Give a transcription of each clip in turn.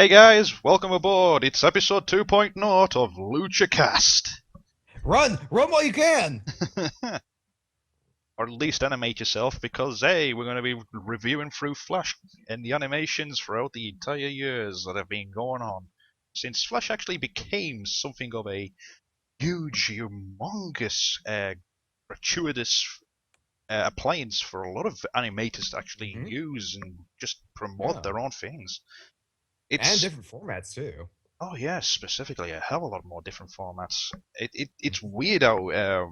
Hey guys, welcome aboard. It's episode 2.0 of LuchaCast. Run while you can. Or at least animate yourself because, hey, we're going to be reviewing through Flash and the animations throughout the entire years that have been going on. Since Flash actually became something of a huge, humongous, gratuitous appliance for a lot of animators to actually Hmm. use and just promote Yeah, their own things. and It's different formats too. Oh yeah, specifically a hell of a lot more different formats. It's weird how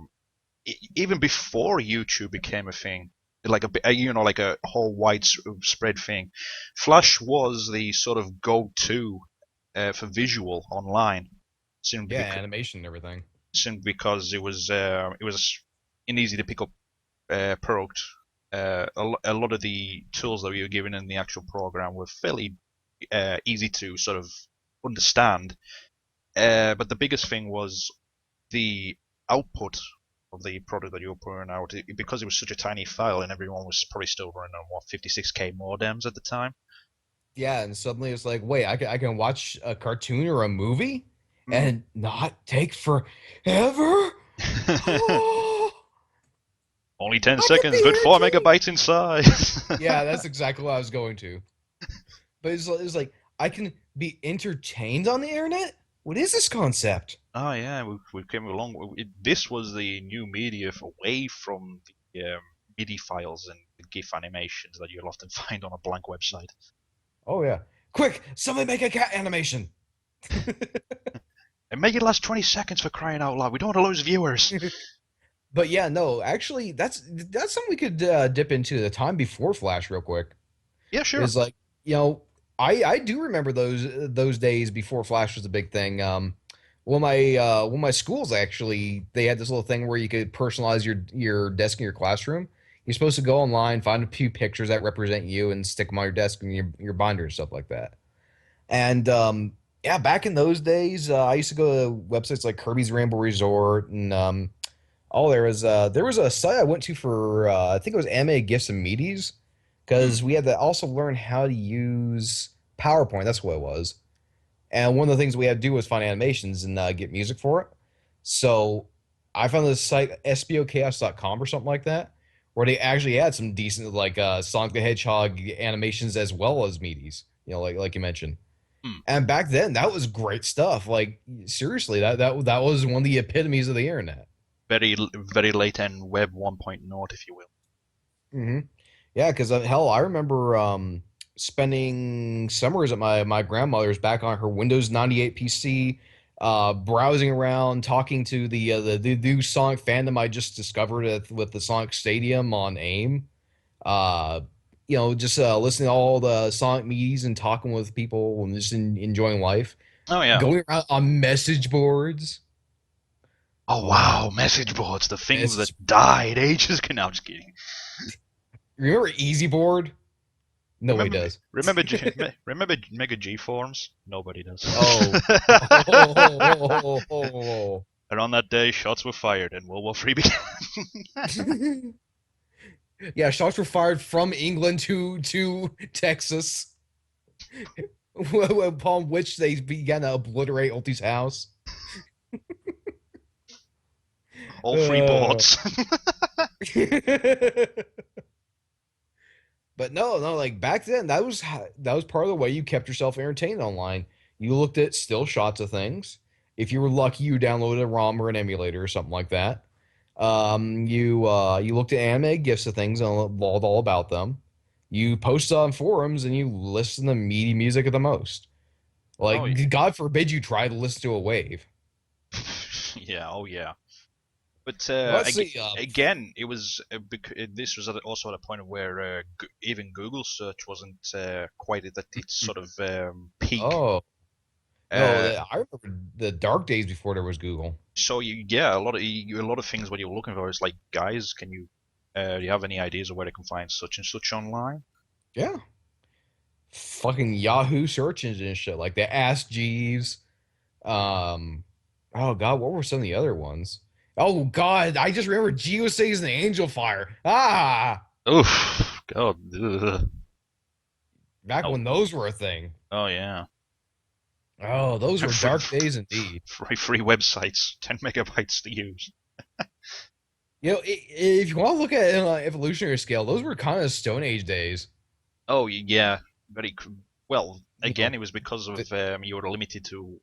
even before YouTube became a thing, like like a whole widespread thing, Flash was the sort of go-to for visual online, simply Yeah, because animation and everything. it was an easy to pick up product. A lot of the tools that we were given in the actual program were fairly easy to sort of understand. But the biggest thing was the output of the product that you were putting out, because it was such a tiny file and everyone was probably still running on 56K modems at the time. Yeah, and suddenly it's like, wait, I can watch a cartoon or a movie Mm. and not take forever. Oh, Only 10 I can seconds, be but 4 entertained. megabytes in size. Yeah, that's exactly what I was going to. But it's like I can be entertained on the internet. What is this concept? Oh yeah, we came along. This was the new media away from the MIDI files and the GIF animations that you'll often find on a blank website. Oh yeah, quick! Somebody make a cat animation. And make it last 20 seconds for crying out loud. We don't want to lose viewers. But yeah, no, actually, that's something we could dip into the time before Flash real quick. Yeah, sure. Is like, you know, I do remember those days before Flash was a big thing. When my schools actually they had this little thing where you could personalize your desk in your classroom. You're supposed to go online, find a few pictures that represent you, and stick them on your desk and your binder and stuff like that. And yeah, back in those days, I used to go to websites like Kirby's Ramble Resort and oh, there was a site I went to for I think it was anime gifs and meaties Hmm. because we had to also learn how to use PowerPoint. That's what it was. And one of the things we had to do was find animations and get music for it. So I found this site sbochaos.com or something like that, where they actually had some decent like Sonic the Hedgehog animations as well as meaties. Like you mentioned. Hmm. And back then, that was great stuff. Like seriously, that was one of the epitomes of the internet. Very late end Web 1.0, if you will. Hmm. Yeah, because hell, I remember spending summers at my grandmother's back on her Windows 98 PC, browsing around, talking to the new Sonic fandom I just discovered with the Sonic Stadium on AIM. Uh, just listening to all the Sonic meetings and talking with people and just enjoying life. Oh yeah. Going around on message boards. Oh Oh man, wow, message boards, the things that message. died ages ago. No, I'm just kidding. Remember Easy Board? Nobody Remember, does. remember Mega G forums? Nobody does. Oh. Oh. And on that day, shots were fired and World War III began. Yeah, shots were fired from England to Texas, upon which they began to obliterate Ulti's house. All free Uh. boards. But no, like back then, that was part of the way you kept yourself entertained online. You looked at still shots of things. If you were lucky, you downloaded a ROM or an emulator or something like that. You looked at anime gifs of things and all about them. You posted on forums and you listened to meaty music at the most. Oh Like God forbid you try to listen to a wave. yeah, oh yeah. But Let's see. again, it was this was also at a point where even Google search wasn't quite at its sort of peak. Oh no, Uh, I remember the dark days before there was Google. so yeah, a lot of things what you're looking for is like, guys, can you do you have any ideas of where they can find such and such online? Yeah, fucking Yahoo search engine and shit like that. Ask Jeeves. Um, oh God, what were some of the other ones? Oh God, I just remember Geospace and the Angel Fire. Ah, Oof, God, ugh. back Oh, when those were a thing. oh yeah. Oh, those were free, dark days indeed. free websites, 10 megabytes to use. You know, if you want to look at it on an evolutionary scale, those were kind of Stone Age days. Oh yeah, very well. You know, Again, it was because the, of you were limited to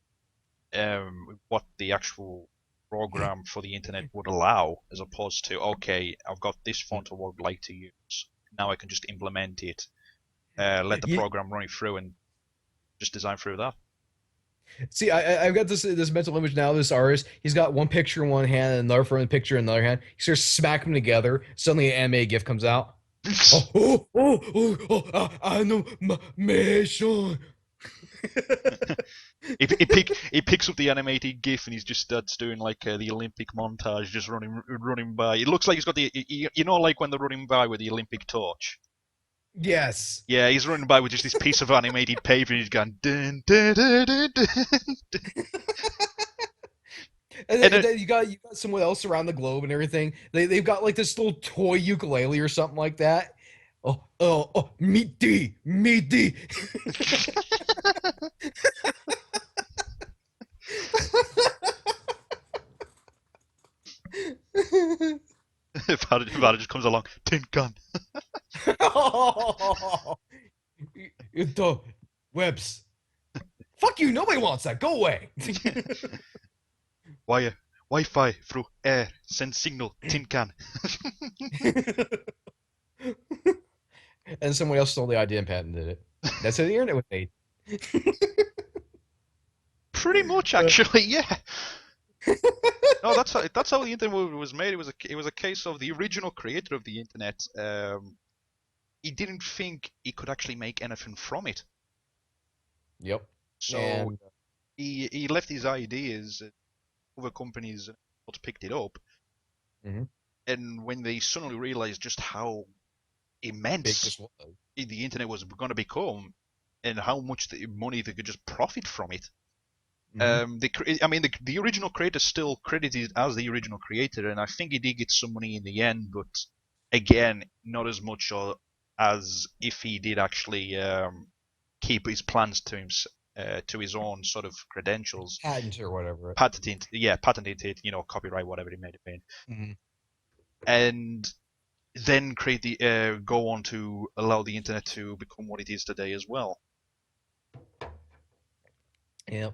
what the actual program for the internet would allow, as opposed to okay, I've got this font I would like to use. Now I can just implement it, let the you, program run it through, and just design through that. see, I've got this mental image now of this artist. He's got one picture in one hand and another front picture in the other hand. He starts smacking them together. Suddenly, an anime GIF comes out. Animation. He picks up the animated GIF and he's just starts doing like the Olympic montage, just running by. It looks like he's got you know like when they're running by with the Olympic torch. Yes. Yeah, he's running by with just this piece of animated paper and he's going dun, dun, dun, dun, dun. And And then, it, then you got someone else around the globe and everything. They've got like this little toy ukulele or something like that. Meaty. Vada just comes along, tin gun. The webs. Fuck you. Nobody wants that. Go away. Wire, Wi-Fi through air, send signal, tin can. And someone else stole the idea and patented it. That's how the internet was made. Pretty much, Uh, actually, yeah. No, that's how the internet was made. It was a case of the original creator of the internet. He didn't think he could actually make anything from it, yep. so And he left his ideas. Other companies picked it up, mhm, and when they suddenly realized just how big immense this was. the internet was going to become, and how much money they could just profit from it. Hmm. I mean, the original creator still credited as the original creator, and I think he did get some money in the end, but again, not as much as if he did actually keep his plans to his own sort of credentials, Patent or whatever. patented it, copyright, whatever it may have been, Hmm. and then go on to allow the internet to become what it is today as well. Yep.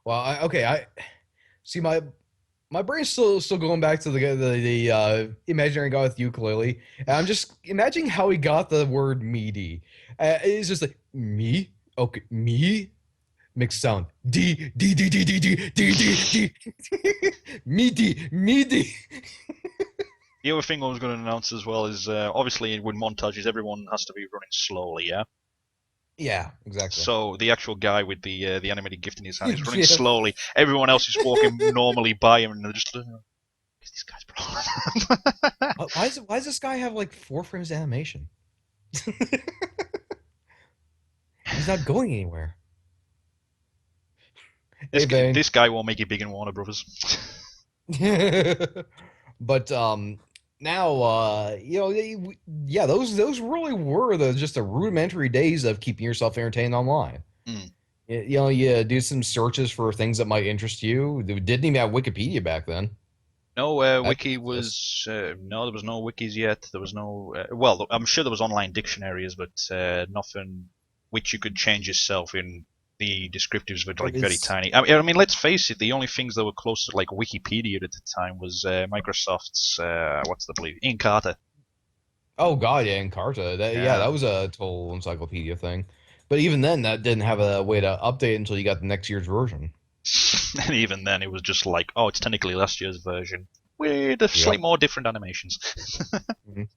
Well, okay. I see my brain's still going back to the imaginary guy with the ukulele. And I'm just imagining how he got the word meaty. It's just like me, okay, me mixed sound D meaty. The other thing I was going to announce as well is obviously with montages, everyone has to be running slowly, yeah. Yeah, exactly. So the actual guy with the animated gift in his hand is running Yeah. slowly. Everyone else is walking normally by him, and they're just, what's this guy's problem? Why does this guy have like 4 frames of animation? He's not going anywhere. this Hey, Bane. this guy won't make it big in Warner Brothers. But now yeah, those really were just the rudimentary days of keeping yourself entertained online. Mm. You do some searches for things that might interest you. They didn't even have Wikipedia back then. No That wiki didn't exist. was no, there was no wikis yet. There was no well, I'm sure there was online dictionaries, but nothing which you could change yourself in. The descriptives were It like very was tiny. I mean, let's face it. The only things that were close to like Wikipedia at the time was Microsoft's what's the believe Encarta. Oh God, yeah, Encarta. Yeah, That was a total encyclopedia thing. But even then, that didn't have a way to update until you got the next year's version. and even then, it was just like, oh, it's technically last year's version with a slightly Yep. more different animations. Mhm.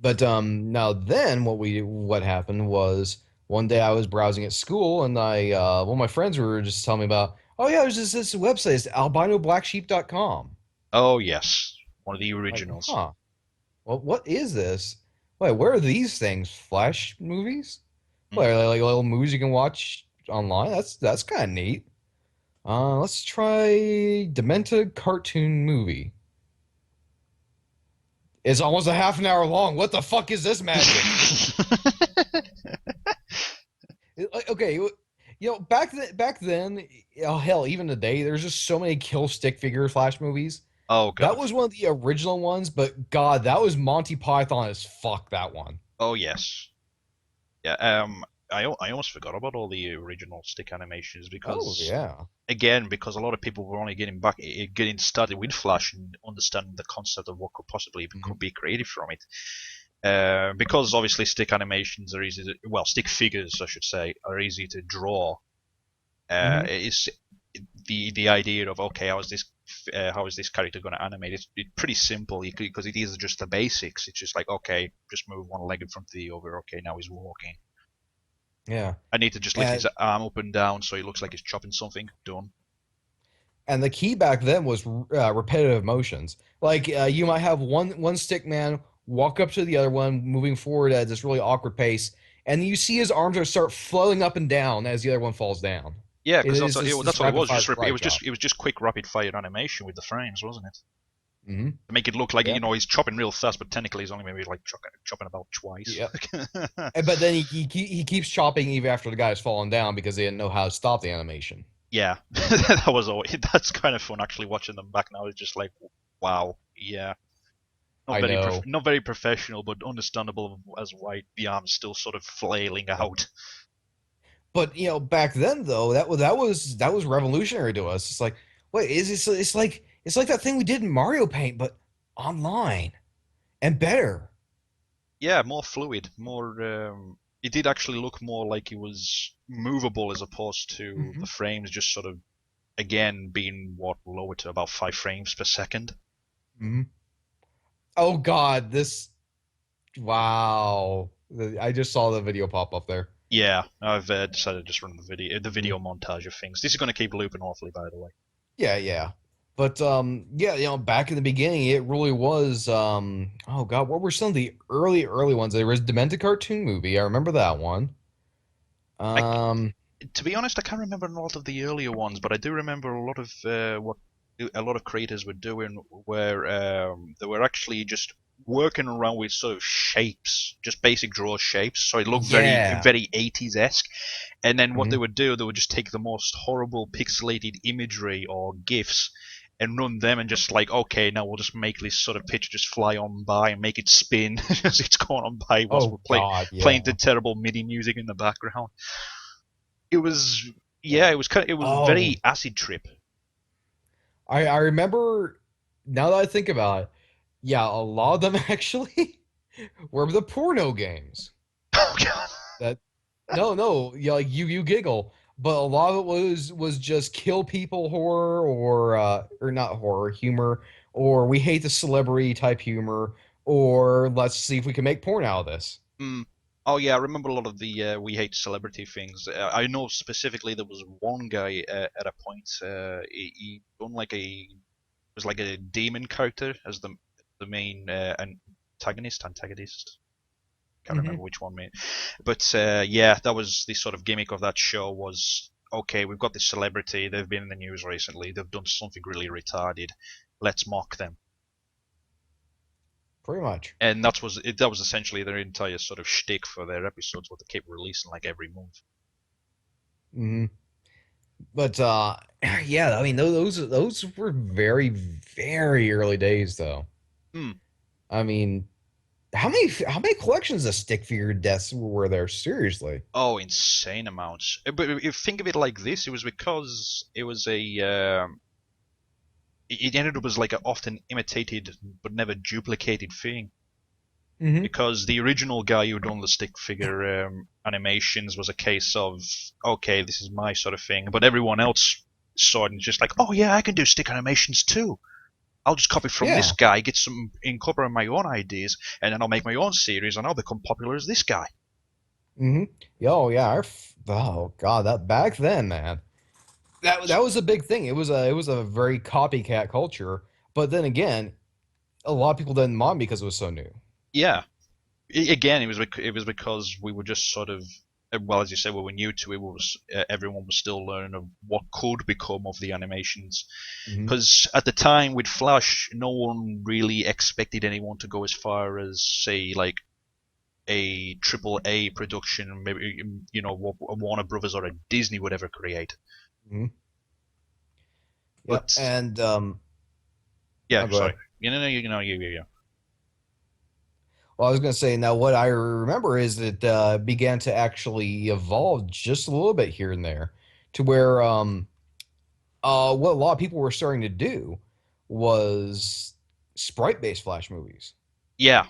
But now then what happened was one day I was browsing at school and one of my friends were just telling me about, oh yeah, there's this website, it's albinoblacksheep.com. Oh yes, one of the Like, originals. huh. Well, what is this? Wait, where are these things? Flash movies? Hmm. Wait, like little movies you can watch online? That's kind of neat. Let's try Demented Cartoon Movie. It's almost a half an hour long. What the fuck is this magic? Okay, Back then, oh hell, even today, there's just so many kill stick figure Flash movies. Oh That god. was one of the original ones, but God, that was Monty Python as fuck. That one. Oh yes. Yeah. I almost forgot about all the original stick animations Oh because yeah. again, because a lot of people were only getting started with Flash and understanding the concept of what could possibly even Mhm. could be created from it. Because obviously stick animations are easy to, well, stick figures, I should say, are easy to draw. Hmm. It's the idea of okay, how is this character going to animate? It's pretty simple because it is just the basics. It's just like okay, just move one leg in front of the other. Okay, now he's walking. Yeah. I need to just lift his And arm up and down so he looks like he's chopping something. Done. and the key back then was repetitive motions. Like you might have one stick man walk up to the other one, moving forward at this really awkward pace, and you see his arms are start flowing up and down as the other one falls down. Yeah, It because is this that's all it rapid was. fire karate chop. It was just quick rapid fire animation with the frames, wasn't it? Hmm. To make it look like Yeah. he's chopping real fast, but technically he's only maybe like chopping about twice. Yeah. But then he keeps chopping even after the guy's fallen down because they didn't know how to stop the animation. Yeah, that was always, that's kind of fun actually watching them back now. It's just like, wow, yeah, I know. not very professional, but understandable as why the arm's still sort of flailing out. But back then though, that was revolutionary to us. It's like, wait, is it's like that thing we did in Mario Paint, but online and better. Yeah, more fluid, more. It did actually look more like it was movable as opposed to Hmm. the frames just sort of again being what lower to about 5 frames per second. Hmm. Oh God, this wow. I just saw the video pop up there. Yeah, I've decided to just run the Mhm. video montage of things. This is going to keep looping awfully, by the way. Yeah, yeah. But yeah, back in the beginning, it really was oh God, what were some of the early ones? There was Demented cartoon movie. I remember that one. I, Um, to be honest, I can't remember a lot of the earlier ones, but I do remember a lot of what a lot of creators were doing, where they were actually just working around with sort of shapes, just basic draw shapes, so it looked yeah. very 80s esque. And then what Hmm. they would just take the most horrible pixelated imagery or gifs and run them and just like, okay, now we'll just make this sort of picture just fly on by and make it spin as it's going on by whilst we're Oh God, playing the yeah. terrible MIDI music in the background. It was, Yeah. yeah, it was Oh, very acid trip. I remember now that I think about it, yeah, a lot of them actually were the porno games. Oh god. That no, no, yeah, like you giggle, but a lot of it was just kill people horror or not horror humor or we hate the celebrity type humor or let's see if we can make porn out of this. Mm. Oh yeah, I remember a lot of the we hate celebrity things. I know specifically there was one guy at a point. He done like a was like a demon character as the main antagonist. Can't remember Hmm. which one, mate. But yeah, that was the sort of gimmick of that show. Was okay, we've got this celebrity. They've been in the news recently. They've done something really retarded. Let's mock them. Pretty much. And that was essentially their entire sort of shtick for their episodes, what they kept releasing like every month. Hmm. But yeah, I mean those were very very early days though. Hmm. I mean, how many collections of stick figure deaths were there? Seriously. Oh, insane amounts. But if you think of it like this, it was because it was a it ended up as like an often imitated but never duplicated thing. Hmm. Because the original guy who done the stick figure animations was a case of okay, this is my sort of thing, but everyone else saw it and just like, oh yeah, I can do stick animations too. I'll just copy from this Yeah. guy, get some incorporate my own ideas, and then I'll make my own series, and I'll become popular as this guy. Hmm. Oh yeah. Oh God, that back then, man. That was a big thing. It was a very copycat culture. But then again, a lot of people didn't mind because it was so new. Yeah, again, it was because we were just sort of well, as you said, we were new to it. Everyone was still learning of what could become of the animations. Hmm. Because at the time with Flash, no one really expected anyone to go as far as say like a triple A production, maybe a Warner Brothers or a Disney would ever create. Mhm. Yep. But And yeah, I'll go sorry, ahead. you. Well, I was going to say now what I remember is it began to actually evolve just a little bit here and there to where what a lot of people were starting to do was sprite-based Flash movies. Yeah,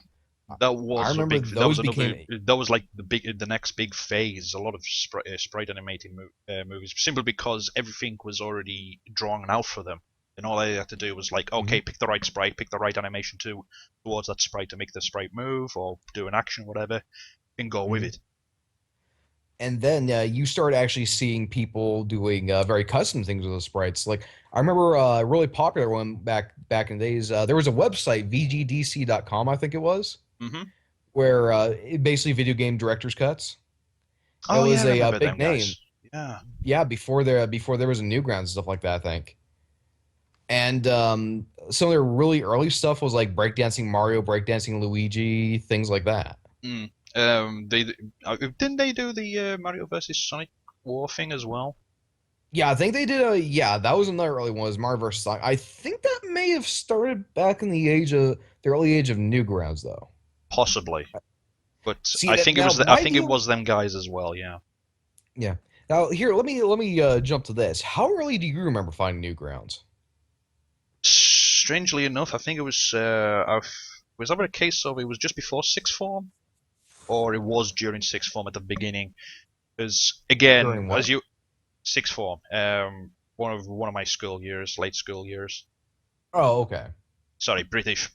I that I was a remember big. That was those another. became That was like the next big phase. A lot of sprite animated movies, simply because everything was already drawn out for them, and all they had to do was like, okay, Mhm. pick the right sprite, pick the right animation towards that sprite to make the sprite move or do an action, whatever, and go with Mhm. it. And then you start actually seeing people doing very custom things with those sprites. Like I remember a really popular one back in the days. There was a website, VGDC.com, I think it was, Hmm. where basically video game director's cuts. It Oh yeah, was I a remember big them name. guys. Yeah. Yeah, before there was a Newgrounds and stuff like that, I think. And some of their really early stuff was like breakdancing Mario, breakdancing Luigi, things like that. Mm. They didn't they do the Mario versus Sonic War thing as well? Yeah, I think they did a yeah, that was another early one, was Mario vs. Sonic. I think that may have started back in the early age of Newgrounds though. Possibly, but See I that think it now was I my think it deal was them guys as well. Yeah. yeah. Now here, let me jump to this. How early do you remember finding Newgrounds? Strangely enough, I think it was was either a case of it was just before sixth form or it was during sixth form at the beginning. Because again, During as what? you sixth form, one of my school years, late school years. Oh, okay. Sorry, British.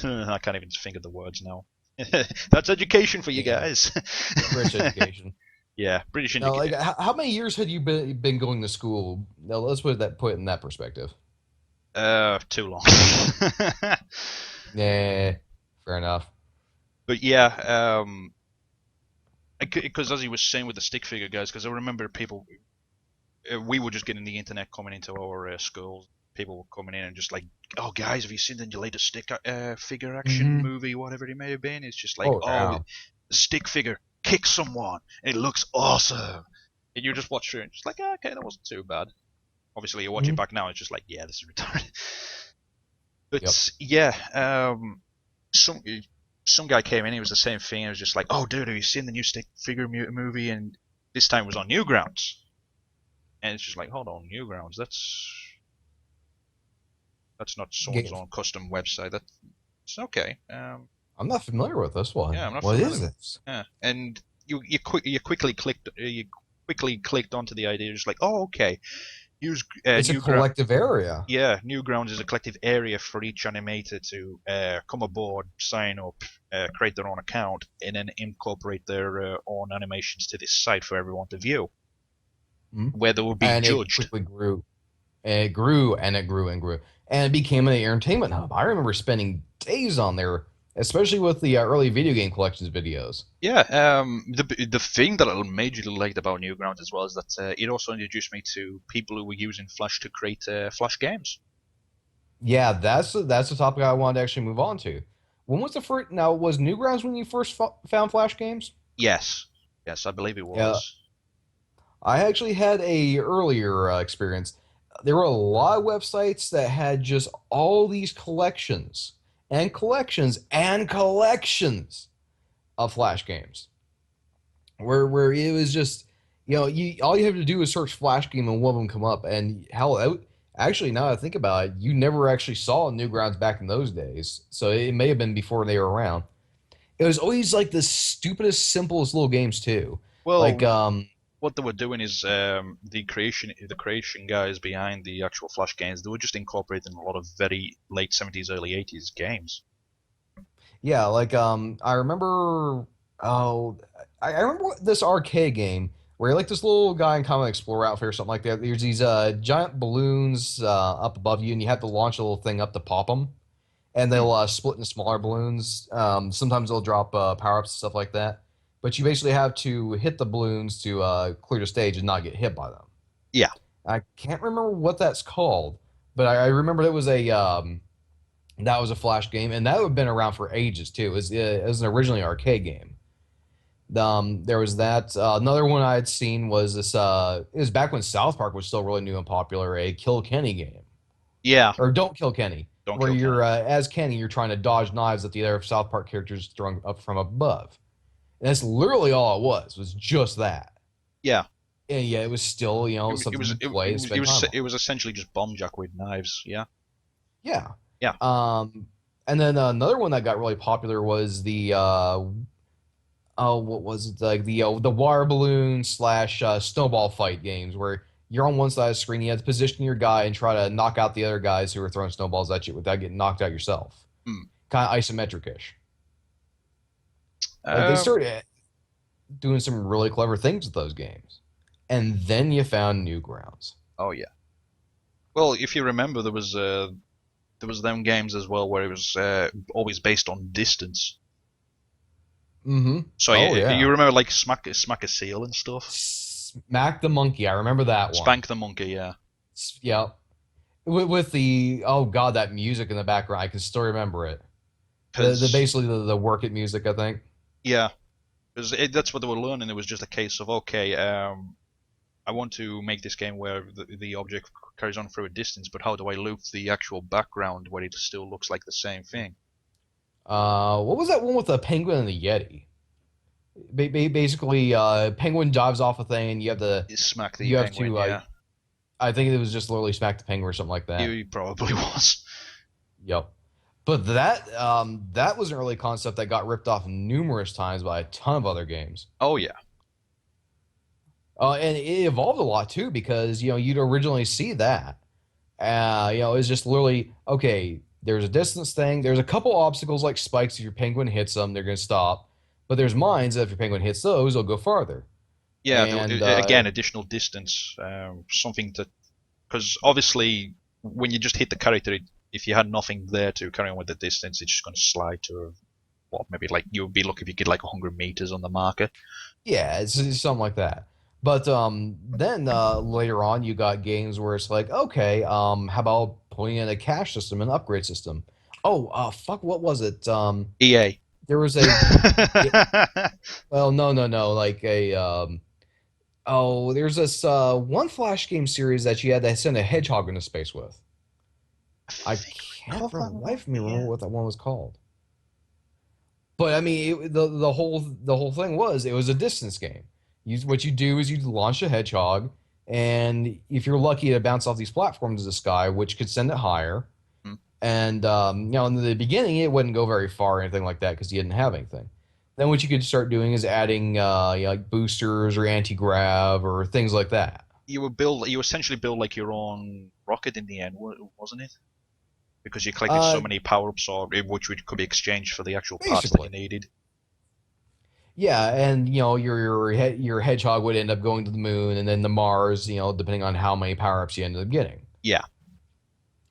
I can't even think of the words now. That's education for you Yeah. guys. British education. Yeah, British Now, like, education. how many years had you been going to school? Now, let's put it in that perspective. Too long. Yeah, fair enough. But yeah, because as you were saying with the stick figure guys, because I remember people, we were just getting the internet coming into our schools. People were coming in and just like, oh guys, have you seen the latest stick figure action Mm-hmm. movie, whatever it may have been? It's just like, Oh, oh, yeah. the stick figure kicks someone and it looks awesome, and you just watch it and just like, oh, okay, that wasn't too bad. Obviously, you watch it Mm-hmm. back now, it's just like, yeah, this is retarded. Yep. But yeah, some some guy came in, he was the same thing. It was just like, oh, dude, have you seen the new stick figure movie? And this time it was on Newgrounds. And it's just like, hold on, Newgrounds. That's not someone's Ga- own custom website. That's okay. I'm not familiar with this Yeah, one. I'm not What familiar is with. this? Yeah, and you quickly clicked onto the idea, just like, oh, okay. Use It's a Newground. collective area. Yeah, Newgrounds is a collective area for each animator to come aboard, sign up, create their own account, and then incorporate their own animations to this site for everyone to view, Mhm. where they will be And it judged. quickly grew. And it grew and it grew and grew. And it became an entertainment hub. I remember spending days on there, especially with the early video game collections videos. Yeah, the thing that I majorly liked about Newgrounds as well is that it also introduced me to people who were using Flash to create Flash games. Yeah, that's the topic I wanted to actually move on to. When was the first? Now, was Newgrounds when you first found Flash games? Yes, yes, I believe it Yeah, was. I actually had a earlier experience. There were a lot of websites that had just all these collections and collections and collections of Flash games, where it was just you all you have to do is search Flash game and one of them come up. And hell, actually now that I think about it, you never actually saw Newgrounds back in those days, so it may have been before they were around. It was always like the stupidest, simplest little games too. Like Well, what they were doing is the creation guys behind the actual Flash games, they were just incorporating a lot of very late 70s, early 80s games. yeah, like I remember oh I remember this arcade game where you're like this little guy in Common Explorer outfit or something like that. There's these giant balloons up above you, and you have to launch a little thing up to pop them, and Hmm. they'll split into smaller balloons. Sometimes they'll drop power ups and stuff like that. But you basically have to hit the balloons to clear the stage and not get hit by them. Yeah. I can't remember what that's called, but I remember it was a That was a Flash game, and that would have been around for ages too. It was an originally arcade game. There was that. Another one I had seen was this. It was back when South Park was still really new and popular. A Kill Kenny game, Yeah, or Don't Kill Kenny, don't where kill you're Kenny. as Kenny, you're trying to dodge knives that the other South Park characters throwing up from above. And that's literally all it was just that. Yeah, And yeah, it was still it something was you play and spend time on. it was essentially just bomb jack with knives. Yeah, Yeah. yeah, Um, and then another one that got really popular was the oh, what was it, like the water balloon slash snowball fight games where you're on one side of the screen, you have to position your guy and try to knock out the other guys who are throwing snowballs at you without getting knocked out yourself. mm. Kind of isometric-ish. Like they Um, started doing some really clever things with those games, and then you found Newgrounds. oh yeah. Well, if you remember, there was them games as well where it was always based on distance. Mm-hmm. So Oh you yeah. remember like smack a seal and stuff. Smack the Monkey. I remember that one. Spank the monkey, yeah. Yeah. With the oh god, that music in the background, I can still remember it. The Because basically the work it music, I think. yeah, because that's what they were learning. It was just a case of okay, I want to make this game where the object carries on through a distance, but how do I loop the actual background where it still looks like the same thing? What was that one with the penguin and the Yeti? Basically, penguin dives off a thing, and Smack the you have penguin, to. yeah. I think it was just literally smack the penguin or something like that. He probably was. Yep. But that was an early concept that got ripped off numerous times by a ton of other games. Oh yeah, And it evolved a lot too because you'd originally see that. It's just literally okay. There's a distance thing. There's a couple obstacles like spikes. If your penguin hits them, they're going to stop. But there's mines that if your penguin hits those, they'll go farther. yeah. And Again, additional distance, something to because obviously when you just hit the character, if you had nothing there to carry on with the distance, it's just going to slide to what maybe like you would be lucky if you get like 100 meters on the marker. yeah, it's something like that. But then later on, you got games where it's like, okay, how about putting in a cash system, an upgrade system? Oh, fuck, what was it? EA. There was well, no, no, no, like a oh, there's this one Flash game series that you had to send a hedgehog into space with. I I think I can't recall for the that one. life of me remember Yeah. what that one was called. But I mean, the whole thing was it was a distance game. What you do is you launch a hedgehog, and if you're lucky, to bounce off these platforms in the sky, which could send it higher. Hmm. And in the beginning, it wouldn't go very far or anything like that because you didn't have anything. Then what you could start doing is adding like boosters or anti-grav or things like that. You essentially build like your own rocket in the end, wasn't it? Because you collected so Uh, many power-ups, or which could be exchanged for the actual parts that you Basically, needed. yeah, and your hedgehog would end up going to the moon and then the Mars, depending on how many power-ups you ended up getting. Yeah,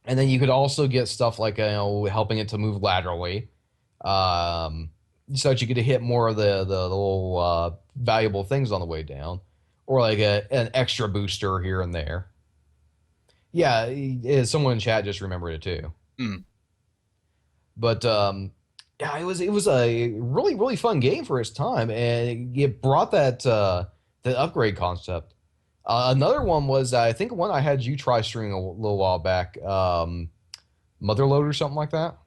And then you could also get stuff like helping it to move laterally, um, so that you get to hit more of the little valuable things on the way down, or like an extra booster here and there. Yeah, someone in chat just remembered it too. mm. But yeah, it was a really really fun game for its time, and it brought that the upgrade concept. Another one was I think one I had you try streaming a little while back, Motherload or something like that.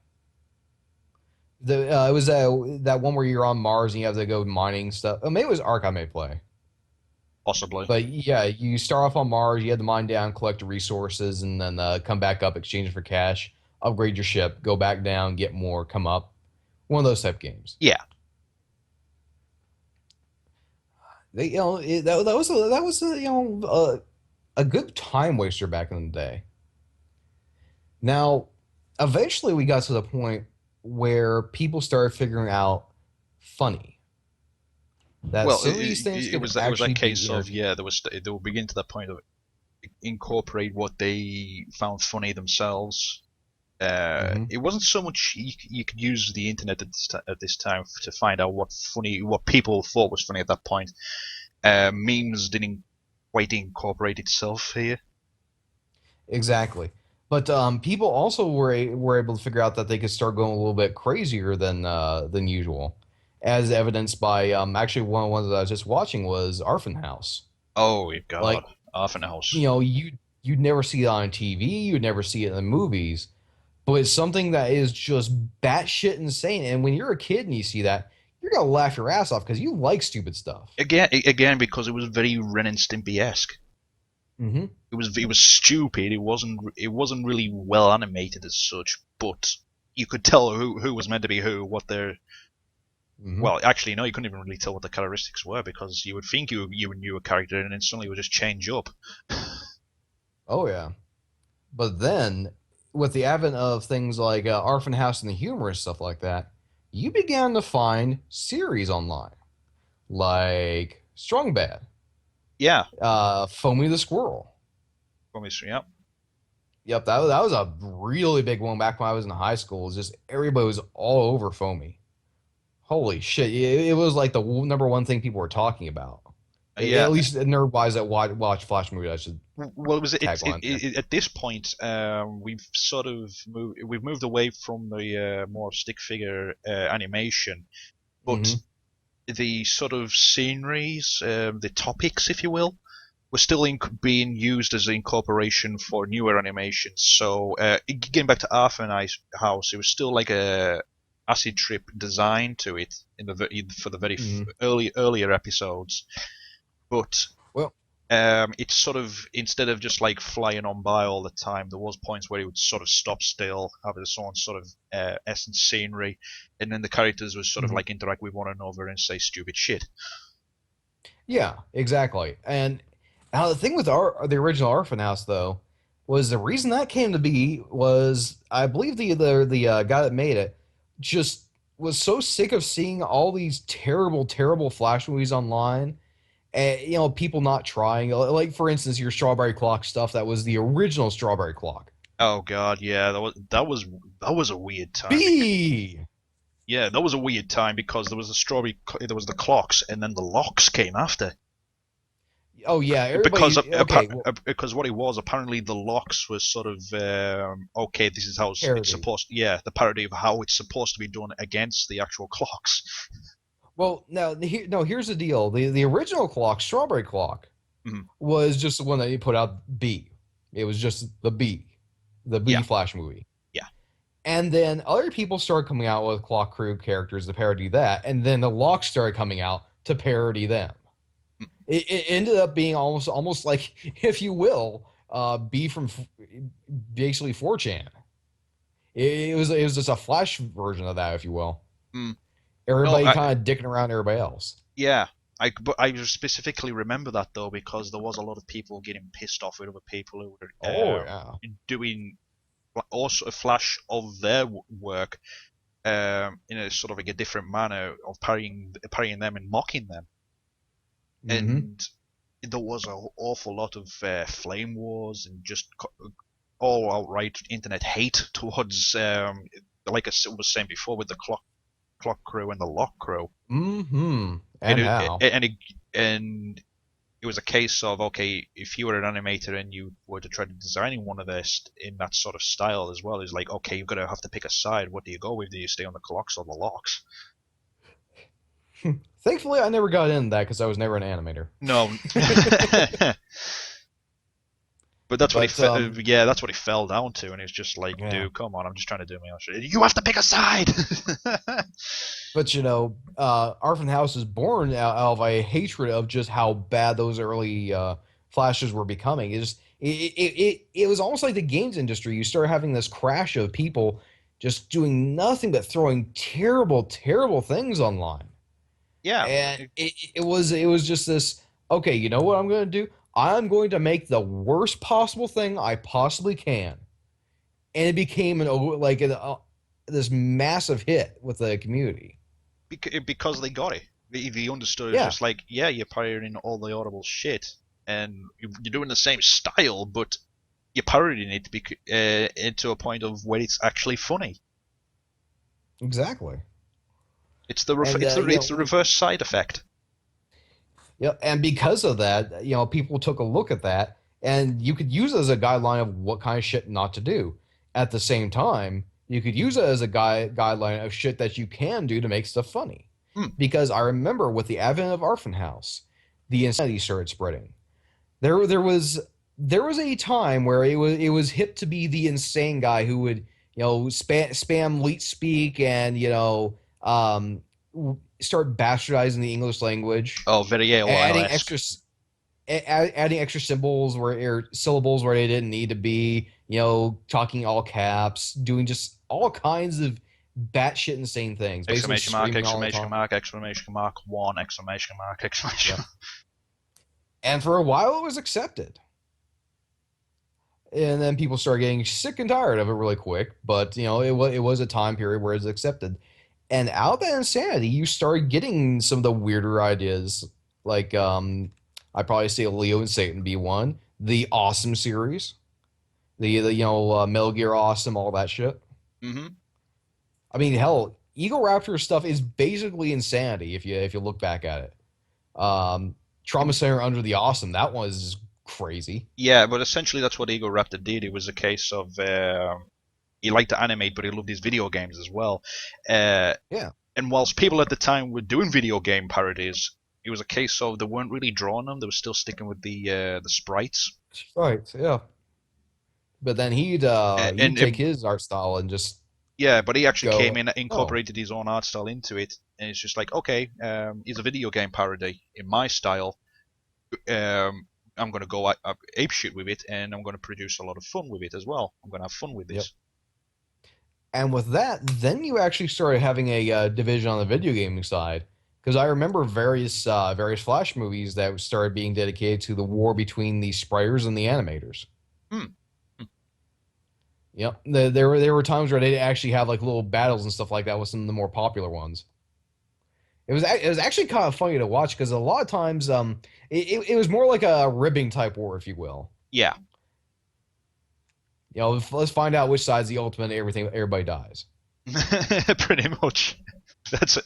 It was that one where you're on Mars and you have to go mining stuff. Maybe it was Ark I may play. Possibly. But yeah, you start off on Mars, you had to mine down, collect resources, and then come back up, exchange for cash, upgrade your ship, go back down, get more, come up. One of those type games. Yeah. That was a good time waster back in the day. Now, eventually, we got to the point where people started figuring out funny that Well, some of these things could it was a actually be case of entertaining. yeah, they were beginning to that point of incorporate what they found funny themselves. Hmm. It wasn't so much you could use the internet at this time to find out what people thought was funny at that point. Memes didn't quite incorporate itself here. Exactly. But people also were able to figure out that they could start going a little bit crazier than usual, as evidenced by actually one of the ones that I was just watching was Arfin House. Oh Like, God, Half House. you know, you'd never see it on TV, you'd never see it in the movies, but it's something that is just batshit insane. And when you're a kid and you see that, you're gonna laugh your ass off because you like stupid stuff. Again, because it was very Ren and Stimpy esque. Mm-hmm. It was stupid. It wasn't really well animated as such, but you could tell who was meant to be who. What their Mm-hmm. Well, actually, no, you couldn't even really tell what the characteristics were because you would think you knew a character and then suddenly it would just change up. Oh yeah. But then, with the advent of things like Arfin House and the humor and stuff like that, you began to find series online like Strong Bad, Yeah, Foamy the Squirrel. yeah. Yep, that was a really big one back when I was in high school. It was just everybody was all over Foamy. Holy shit! It was like the number one thing people were talking about. Yeah. At least nerd wise that watch Flash movies. I should Well, it was tagline there. at this point we've moved away from the more stick figure animation, but Hmm. the sort of sceneries, the topics, if you will, were still being used as an incorporation for newer animations. So getting back to Arthur and I's house, it was still like a acid trip design to it for the very Hmm. earlier episodes, but Well. it's sort of instead of just like flying on by all the time, there was points where he would sort of stop still, have its own sort of essence scenery, and then the characters would sort of Mhm. like interact with one another and say stupid shit. Yeah, exactly. And now the thing with the original Orphan House though was the reason that came to be was I believe the guy that made it just was so sick of seeing all these terrible Flash movies online and people not trying, like for instance your Strawberry Clock stuff that was the original Strawberry Clock. Oh god, yeah, that was a weird time. B. Yeah, that was a weird time because there was the clocks, and then the locks came after. Oh yeah, Because everybody okay, well, because what it was, apparently the locks was sort of okay, this is how it's parody. supposed. Yeah, the parody of how it's supposed to be done against the actual clocks. Well, now no, here's the deal. The original clock, Strawberry Clock, Mhm. was just the one that you put out B. It was just the B Yeah, Flash movie. yeah. And then other people started coming out with Clock Crew characters to parody that, and then the Lock started coming out to parody them. Mm. It ended up being almost like, if you will, B from basically 4chan. It was just a Flash version of that, if you will. Mm. No, Everybody kind of dicking around everybody else. yeah. But I specifically remember that though because there was a lot of people getting pissed off with other people who were Oh yeah. doing also a flash of their work in a sort of like a different manner of parrying them and mocking them. Mm-hmm. And there was an awful lot of flame wars and just all outright internet hate towards, like I was saying before, with the clock crew and the lock crew, Mm-hmm. and And how? and it was a case of okay, if you were an animator and you were to try to designing one of this in that sort of style as well, is like okay, you're gonna have to pick a side. What do you go with? Do you stay on the clocks or the locks? Thankfully, I never got into that because I was never an animator. No. But that's what But yeah, that's what it fell down to, and it's just like, yeah. dude, come on, I'm just trying to do my own shit. You have to pick a side. But Arfin House is born out of a hatred of just how bad those early flashes were becoming. It was almost like the games industry. You start having this crash of people just doing nothing but throwing terrible things online. Yeah, And it was just this, okay, you know what I'm going to do? I'm going to make the worst possible thing I possibly can. And it became this massive hit with the community. because they got it. They understood it's Yeah, just like, yeah, you're parodying all the audible shit, and you're doing the same style, but you're parodying it into a point of where it's actually funny. exactly. It's the And it's the reverse side effect. yeah, and because of that, people took a look at that and you could use it as a guideline of what kind of shit not to do. At the same time, you could use it as a guideline of shit that you can do to make stuff funny. Hmm. Because I remember with the advent of Orphan House, the insanity started spreading. There was a time where it was hip to be the insane guy who would spam leet speak and start bastardizing the English language, Oh, very adding AOL-esque. extra adding extra symbols or syllables where they didn't need to be, talking all caps, doing just all kinds of batshit insane things, basically Exclamation mark, screaming all the exclamation time. mark, exclamation mark, one, exclamation mark, exclamation Yep. mark. And for a while, it was accepted. And then people started getting sick and tired of it really quick. But it was a time period where it was accepted. And out of that insanity, you started getting some of the weirder ideas, like I'd probably say Leo and Satan be one, the Awesome series, the Metal Gear Awesome, all that shit. Mm-hmm. I mean, hell, Eagle Raptor stuff is basically insanity if you look back at it. Trauma Center Under the Awesome, that was crazy. Yeah, but essentially that's what Ego Raptor did. It was a case of he liked to animate, but he loved his video games as well. Uh, Yeah, and whilst people at the time were doing video game parodies, it was a case of they weren't really drawing them; they were still sticking with the sprites. right. Yeah, but then he'd uh, And, he'd take and his art style and just yeah, but he actually came go, in, oh, incorporated his own art style into it, and it's just like, okay, he's a video game parody in my style. Um, I'm going to go ape shit with it, and I'm going to produce a lot of fun with it as well. I'm going to have fun with yep. this. And with that, then you actually started having a division on the video gaming side. Because I remember various Flash movies that started being dedicated to the war between the spriters and the animators. Hmm. Yep, there were times where they actually have like little battles and stuff like that with some of the more popular ones. It was actually kind of funny to watch because a lot of times it was more like a ribbing type war, if you will. Yeah, Let's find out which side's the ultimate. Everybody dies. pretty much. That's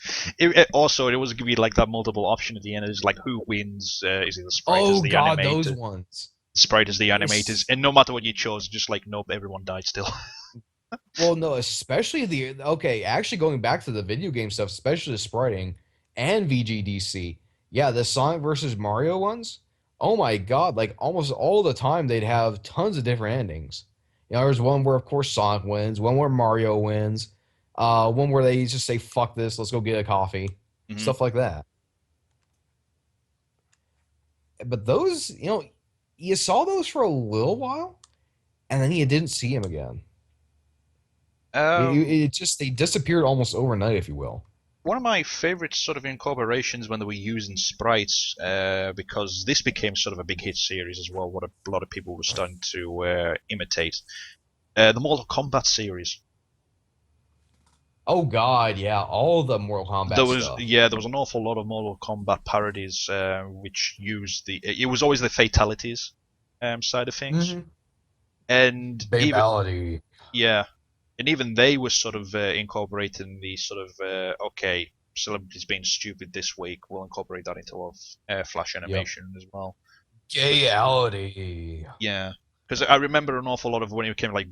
also it was giving you like that multiple option at the end. It's like who wins? Is it the sprite as Oh the God, those animator? ones. Sprite as the animators, It's, and no matter what you chose, just like nope, everyone died still. well, no, especially the okay. Actually, going back to the video game stuff, especially the spriting and VGDC. Yeah, the Sonic versus Mario ones. Oh my God! Like almost all the time, they'd have tons of different endings. There's one where, of course, Sonic wins, one where Mario wins, one where they just say "fuck this," let's go get a coffee, Hmm. stuff like that. But those, you saw those for a little while, and then you didn't see them again. Um, It just they disappeared almost overnight, if you will. One of my favorite sort of incorporations when they were using sprites, because this became sort of a big hit series as well. What a lot of people were starting to imitate. The Mortal Kombat series. Oh God, yeah, all the Mortal Kombat stuff. There was an awful lot of Mortal Kombat parodies which used it was always the fatalities side of things, Mm-hmm. and even Babality. yeah, and even they were sort of incorporating the sort of okay, celebrities being stupid this week. We'll incorporate that into our Flash Yep. animation as well. Gayality. Yeah, because I remember an awful lot of when it came like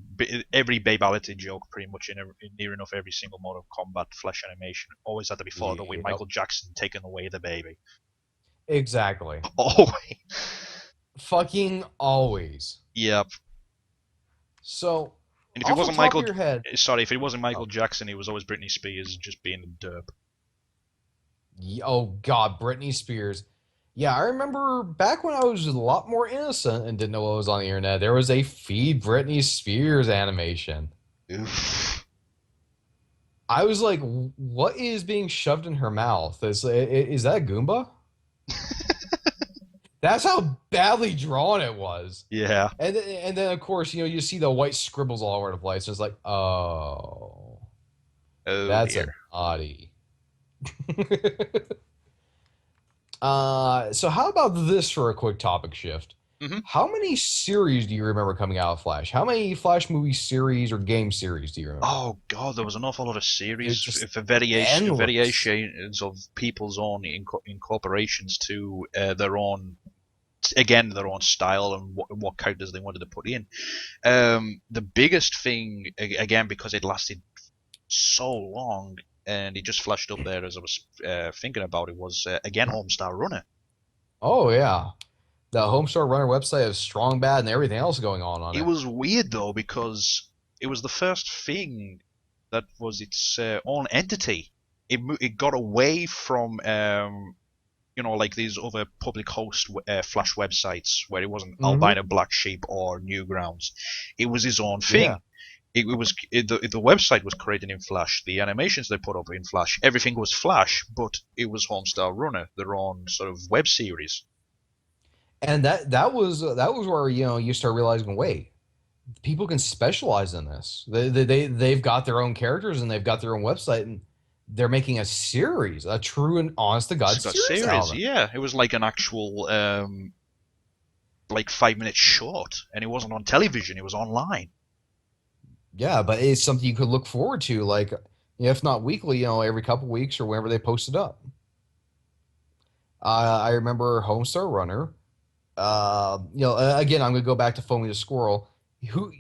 every babality joke, pretty much in near enough every single Mortal Kombat Flash animation, always had to be followed up with Yep. Michael Jackson taking away the baby. Exactly. Always. Fucking always. Yep. So, And if it off the wasn't top of Michael, your head. sorry, if it wasn't Michael Oh, Jackson, it was always Britney Spears just being a derp. oh God, Britney Spears. Yeah, I remember back when I was a lot more innocent and didn't know what was on the internet. There was a Feed Britney Spears animation. Oof. I was like, what is being shoved in her mouth? Is that a Goomba? That's how badly drawn it was. Yeah. And then of course, you see the white scribbles all over the place. It's like, oh, Oh that's a dear. naughty. So how about this for a quick topic shift? Hmm. How many series do you remember coming out of Flash? How many Flash movie series or game series do you remember? Oh god, there was an awful lot of It's series just for endless. variations of people's own incorporations to their own again their own style and what characters they wanted to put in. The biggest thing, again, because it lasted so long and it just flashed up there as I was thinking about it, was again Homestar Runner. Oh yeah, the Homestar Runner website is strong, bad, and everything else going on It it. was weird though because it was the first thing that was its own entity. It got away from like these other public host Flash websites where it wasn't Hmm. Albino Black Sheep or Newgrounds. It was his own Yeah. thing. The website was created in Flash. The animations they put up in Flash, everything was Flash, but it was Homestar Runner, their own sort of web series. And that was where you start realizing, wait, people can specialize in this. They've got their own characters and they've got their own website, and they're making a series, a true and honest to God It's got series out series, of it. yeah. It was like an actual like 5 minutes short, and it wasn't on television; it was online. Yeah, but it's something you could look forward to, like if not weekly, every couple weeks or whenever they post it up. I remember Homestar Runner. Again, I'm gonna go back to Foamy the Squirrel. Who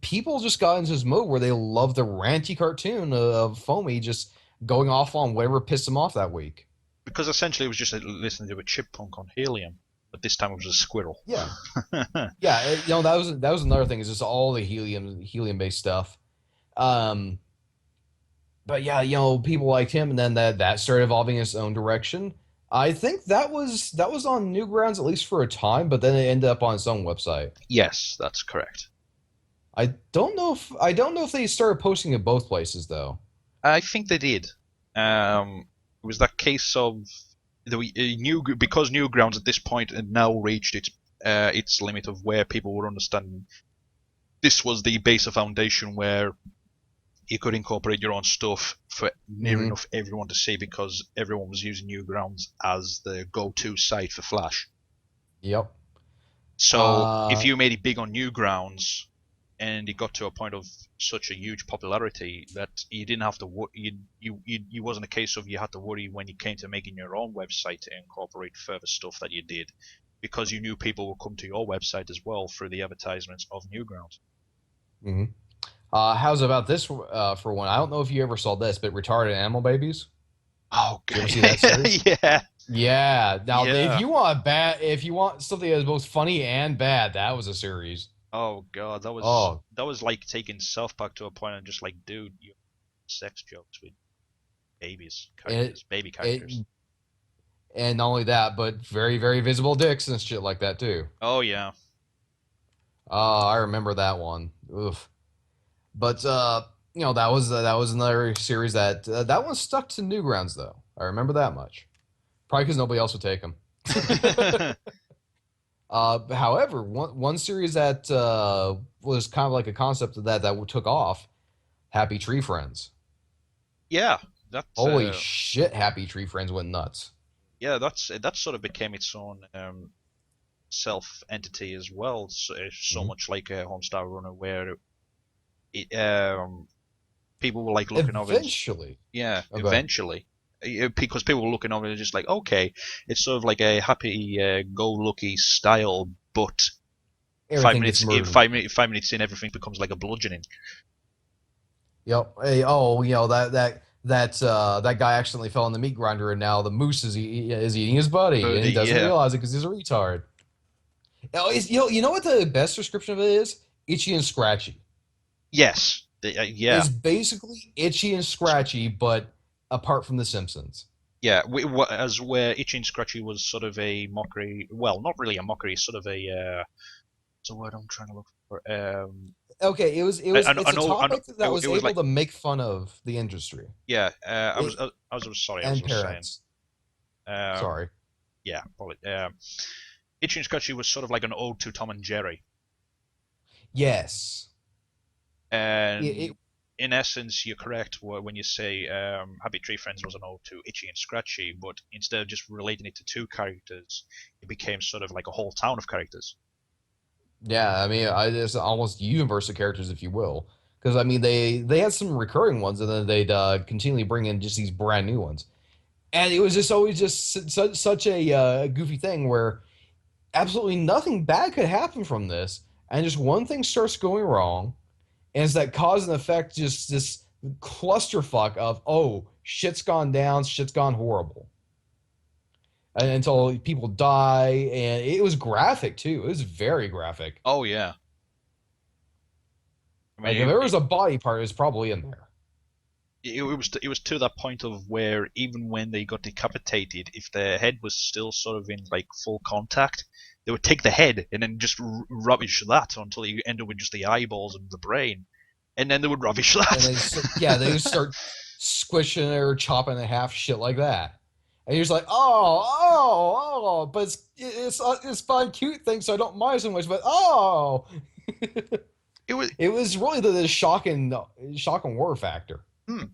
People just got into this mode where they love the ranty cartoon of Foamy just going off on whatever pissed them off that week. Because essentially it was just listening to a chipmunk on helium, but this time it was a squirrel. Yeah, yeah. That was another thing, is just all the helium based stuff. Um, but yeah, people liked him, and then that started evolving in its own direction. I think that was on Newgrounds at least for a time, but then it ended up on its own website. Yes, that's correct. I don't know if they started posting at both places though. I think they did. It was that case of the new because Newgrounds at this point had now reached its limit of where people were understanding this was the base of foundation where you could incorporate your own stuff for near Hmm. enough everyone to see because everyone was using Newgrounds as the go-to site for Flash. Yep. So if Uh, you made it big on Newgrounds and it got to a point of such a huge popularity that you didn't have to you wasn't a case of you had to worry when you came to making your own website to incorporate further stuff that you did because you knew people would come to your website as well through the advertisements of Newgrounds. mhm. How's about this for one? I don't know if you ever saw this, but retarded animal babies. Oh, Did you ever see that series? yeah, Yeah. Now, yeah. if you want something that's both funny and bad, that was a series. Oh god, Oh, that was like taking South Park to a point and just like, dude, you sex jokes with it baby it characters. and not only that, but very very visible dicks and shit like that too. Oh yeah, I remember that one. Oof. But that was another series that one stuck to Newgrounds though. I remember that much. Probably because nobody else would take them. However, one series that was kind of like a concept of that took off. Happy Tree Friends. yeah. That Holy shit! Happy Tree Friends went nuts. yeah, that sort of became its own self entity as well. So Mhm. much like a Homestar Runner, where it people were like looking over it. Eventually, Yeah, oh, go ahead. eventually. Because people were looking over it and just like, okay, it's sort of like a happy go lucky style, but Everything gets murdered. 5 minutes in, everything becomes like a bludgeoning. Yep. Hey, oh, that guy accidentally fell in the meat grinder, and now the moose is eating his buddy, and he doesn't Yeah. realize it because he's a retard. You know what the best description of it is? Itchy and scratchy. Yes. Yeah. It's basically itchy and scratchy, but apart from The Simpsons. Yeah. As where Itchy and Scratchy was sort of a mockery. Well, not really a mockery. Sort of a. What's the word I'm trying to look for? Okay, it's I a know. topic that It was was able like. to make fun of the industry Yeah. it, I was sorry. I was and just saying. parents. Um. Sorry. Yeah. Itchy and Scratchy was sort of like an ode to Tom and Jerry. Yes. It And in essence, you're correct when you say Happy Tree Friends was an ode to Itchy and Scratchy, but instead of just relating it to two characters, it became sort of like a whole town of characters. Yeah, I mean, it's almost universal characters, if you will, because I mean, they had some recurring ones, and then they'd continually bring in just these brand new ones, and it was just always just such a goofy thing where absolutely nothing bad could happen from this, and just one thing starts going wrong, and it's that cause and effect, just this clusterfuck of oh shit's gone down, shit's gone horrible, and until people die, and it was graphic too. It was very graphic. Oh yeah, I Like if mean there was a body part, it's probably in there. it was to that point of where even when they got decapitated, if their head was still sort of in like full contact, they would take the head and then just rubbish that until you end up with just the eyeballs and the brain, and then they would rubbish And that. they yeah, they just start squishing it or chopping it in half, shit like that. And you're just like, but it's fun, cute thing, so I don't mind so much. But it was it was really the shock and horror factor. hmm.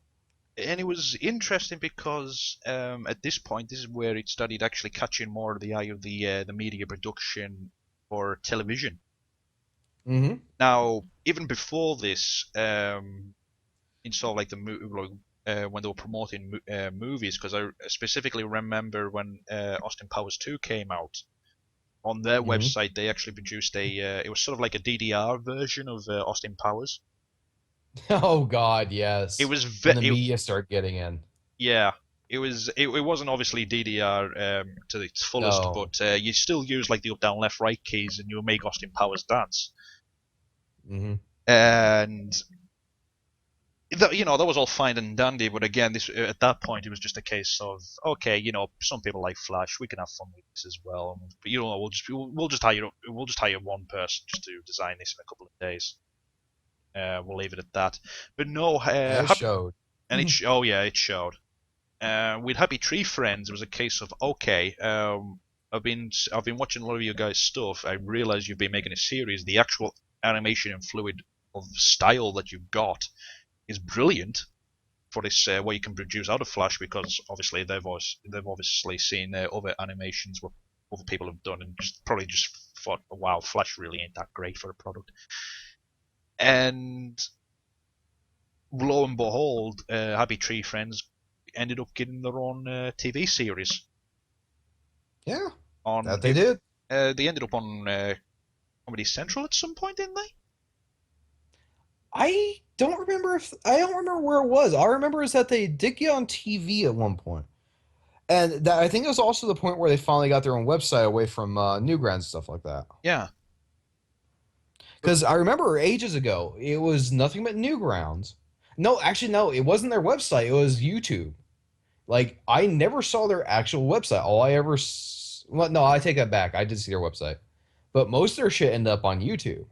And it was interesting because at this point, this is where it started actually catching more of the eye of the media production for television. Mm-hmm. Now, even before this, in sort of like when they were promoting movies, because I specifically remember when Austin Powers 2 came out on their Mm-hmm. website, they actually produced it was sort of like a DDR version of Austin Powers. Oh God, It yes. was When the media start getting in. Yeah, it wasn't obviously DDR to its fullest, No. but you still use like the up, down, left, right keys, and you'll make Austin Powers dance. Mm-hmm. And that was all fine and dandy, but again, this at that point it was just a case of okay, some people like Flash, we can have fun with this as well. But we'll just hire one person just to design this in a couple of days. We'll leave it at that. But no, And it showed. oh yeah, it showed. With Happy Tree Friends, it was a case of okay. I've been watching a lot of your guys' stuff. I realize you've been making a series. The actual animation and fluid of style that you've got is brilliant for this what you can produce out of Flash because obviously they've obviously seen other animations what other people have done and probably just thought wow Flash really ain't that great for a product and lo and behold Happy Tree Friends ended up getting their own TV series Yeah, on that they did. they ended up on Comedy Central at some point, didn't they? I don't remember where it was. All I remember is that they did get on TV at one point. And that I think it was also the point where they finally got their own website away from Newgrounds and stuff like that. Yeah, but Because I remember ages ago, it was nothing but Newgrounds. No, actually, no, it wasn't their website. It was YouTube. Like I never saw their actual website. All I ever, well, no, I take that back. I did see their website, but most of their shit ended up on YouTube.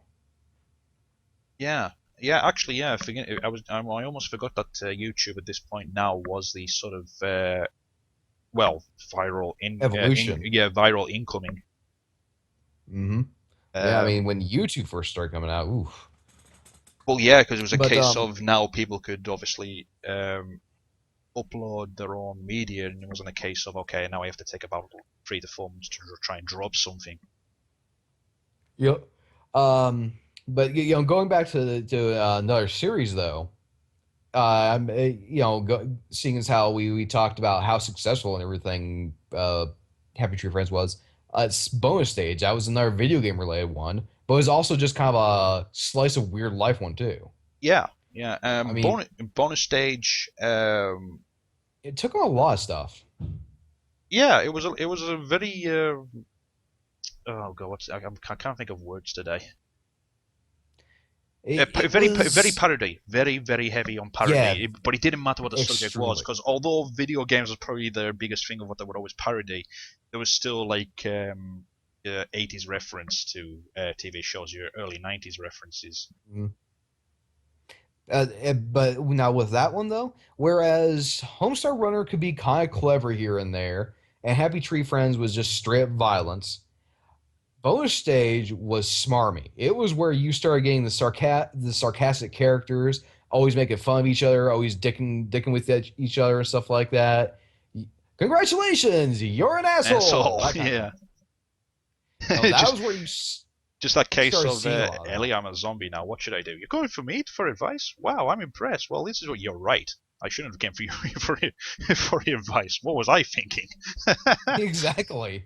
yeah, yeah. Actually, yeah. I almost forgot that YouTube at this point now was the sort of well Evolution. yeah viral incoming. Mm-hmm. Yeah, I mean, Um, when YouTube first started coming out, ooh. well, yeah, because it was a But case of now people could obviously upload their own media, and it wasn't a case of okay, now I have to take about 3 to 4 months to try and drop something. yeah. Um, but going back to another series though, I'm seeing as how we talked about how successful and everything Happy Tree Friends was. It's bonus stage. That was another video game related one, but it was also just kind of a slice of weird life one too. Yeah, yeah. I mean, Bonus stage. it took on a lot of stuff. Yeah, it was a very oh god, I can't think of words today. It Very was, parody, very heavy on yeah, parody. But it didn't matter what the subject was extremely. because although video games was probably their biggest thing of what they would always parody, there was still like 80s reference to TV shows, your early 90s references. Mhm. But now with that one though, whereas Homestar Runner could be kind of clever here and there, and Happy Tree Friends was just straight up violence. Bonus stage was smarmy. It was where you started getting the sarcastic characters, always making fun of each other, always dicking with each other and stuff like that. Congratulations, you're an And so asshole. That kind of yeah, thing. That just was where you just that case started of seeing a lot of that. Ellie, I'm a zombie now. What should I do? You're going for me for advice? Wow, I'm impressed. Well, this is what you're right. I shouldn't have came for you for your advice. What was I thinking? Exactly.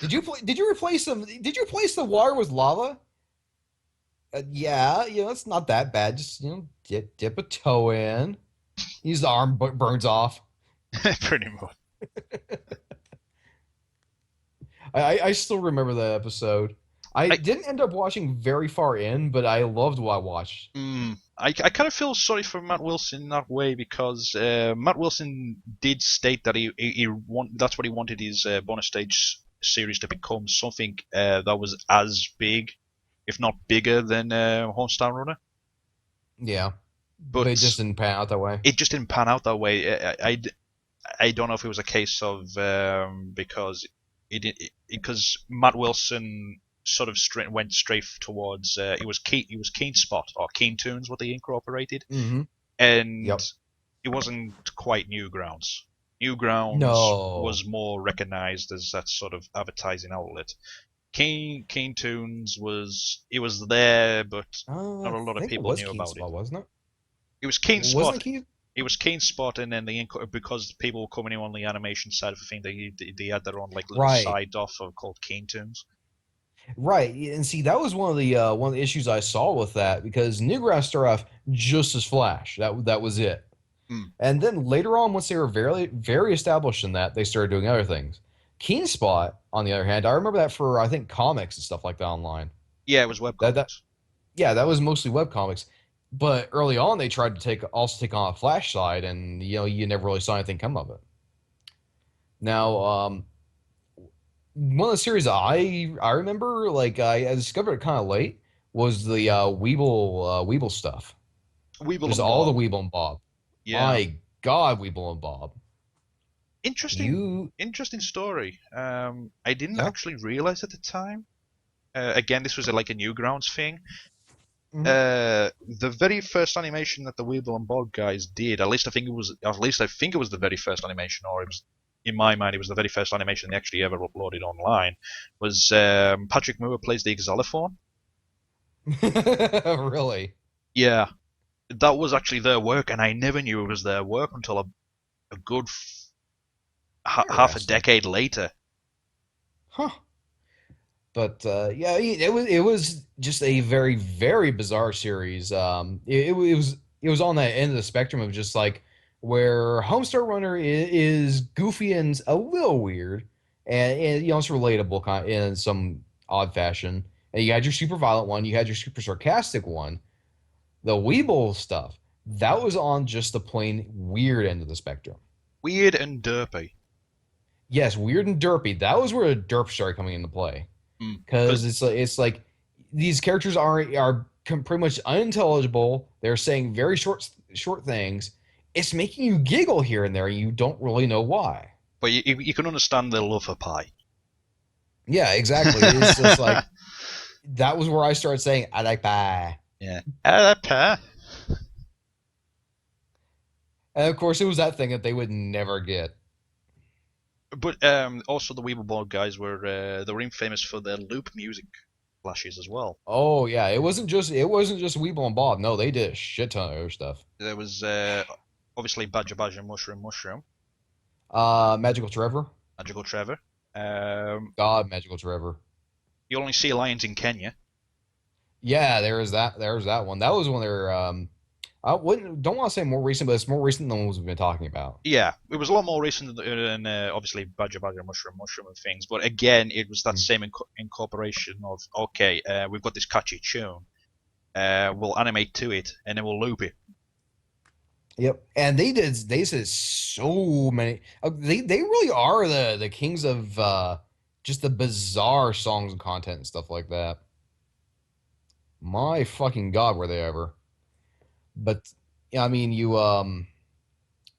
Did you replace them? Did you replace the water with lava? Yeah, it's not that bad. Just dip a toe in. Use the arm burns off. Pretty much. I still remember that episode. I I didn't end up watching very far in, but I loved what I watched. I kind of feel sorry for Matt Wilson in that way because Matt Wilson did state that that's what he wanted his bonus stage series to become, something that was as big, if not bigger, than Homestar Runner. Yeah, but it But just didn't pan out that way. it just didn't pan out that way. I don't know if it was a case of because because Matt Wilson sort of went straight towards it was Keen Spot or Keen Tunes what they incorporated, Mm-hmm. and Yep. it wasn't quite Newgrounds. Newgrounds No. was more recognized as that sort of advertising outlet. Keen Tunes was there, but not I a lot of think it people was knew Keen about it. Spot, wasn't it? It was Keen Wasn't Spot. it Keen? It was Keen Spot, and then because people were coming in on the animation side of the thing, they had their own like little Right. side off of called Keen Tunes. Right, and see that was one of the issues I saw with that because Newgrounds started off just as Flash. That was it, Mm. and then later on, once they were very established in that, they started doing other things. Keen Spot, on the other hand, I remember that for I think comics and stuff like that online. Yeah, it was That webcomics. yeah, that was mostly web comics. But early on, they tried to take on a Flash side, and you never really saw anything come of it. Now, one of the series I remember, like I discovered it kind of late, was the Weeble stuff. Weeble Just and all the Bob. Weeble and Bob. Yeah, My God, Weeble and Bob. interesting, You interesting story. I didn't yeah. actually realize at the time. Again, this was like a Newgrounds thing. Mhm. The very first animation that the Weeble and Bob guys did, at least I think it was the very first animation, or it was, in my mind, it was the very first animation they actually ever uploaded online, was Patrick Moore plays the xylophone. Really? Yeah, that was actually their work, and I never knew it was their work until a good half a Interesting. decade later. Huh. But yeah, it was just a very bizarre series. It was on that end of the spectrum of just like where Homestar Runner is goofy and a little weird, and it's relatable in some odd fashion. And you had your super violent one, you had your super sarcastic one. The Weeble stuff that was on just the plain weird end of the spectrum. Weird and derpy. Yes, weird and derpy. That was where the derp started coming into play because Because it's like these characters are pretty much unintelligible. They're saying very short things. It's making you giggle here and there. And you don't really know why. but you can understand their love for pie. Yeah, exactly. It's just like that was where I started saying I like pie, Yeah. Pie. and of course it was that thing that they would never get. But also the Weebleball guys they were infamous for their loop music flashes as well. Oh yeah, it wasn't just Weeble and Bob. No, they did a shit ton of other stuff. There was obviously Badger Badger Mushroom Mushroom, Magical Trevor. Magical Trevor. Um, God, Magical Trevor. you only see lions in Kenya. Yeah, There's that one. That was one of their I wouldn't don't want to say more recent, but it's more recent than the ones we've been talking about. Yeah, it was a lot more recent than obviously Badger Badger Mushroom Mushroom and things. But again, it was that Mm. same incorporation of okay, we've got this catchy tune. We'll animate to it and then we'll loop it. Yep. And they said so many they really are the kings of just the bizarre songs and content and stuff like that. My fucking God, were they ever. But yeah, I mean you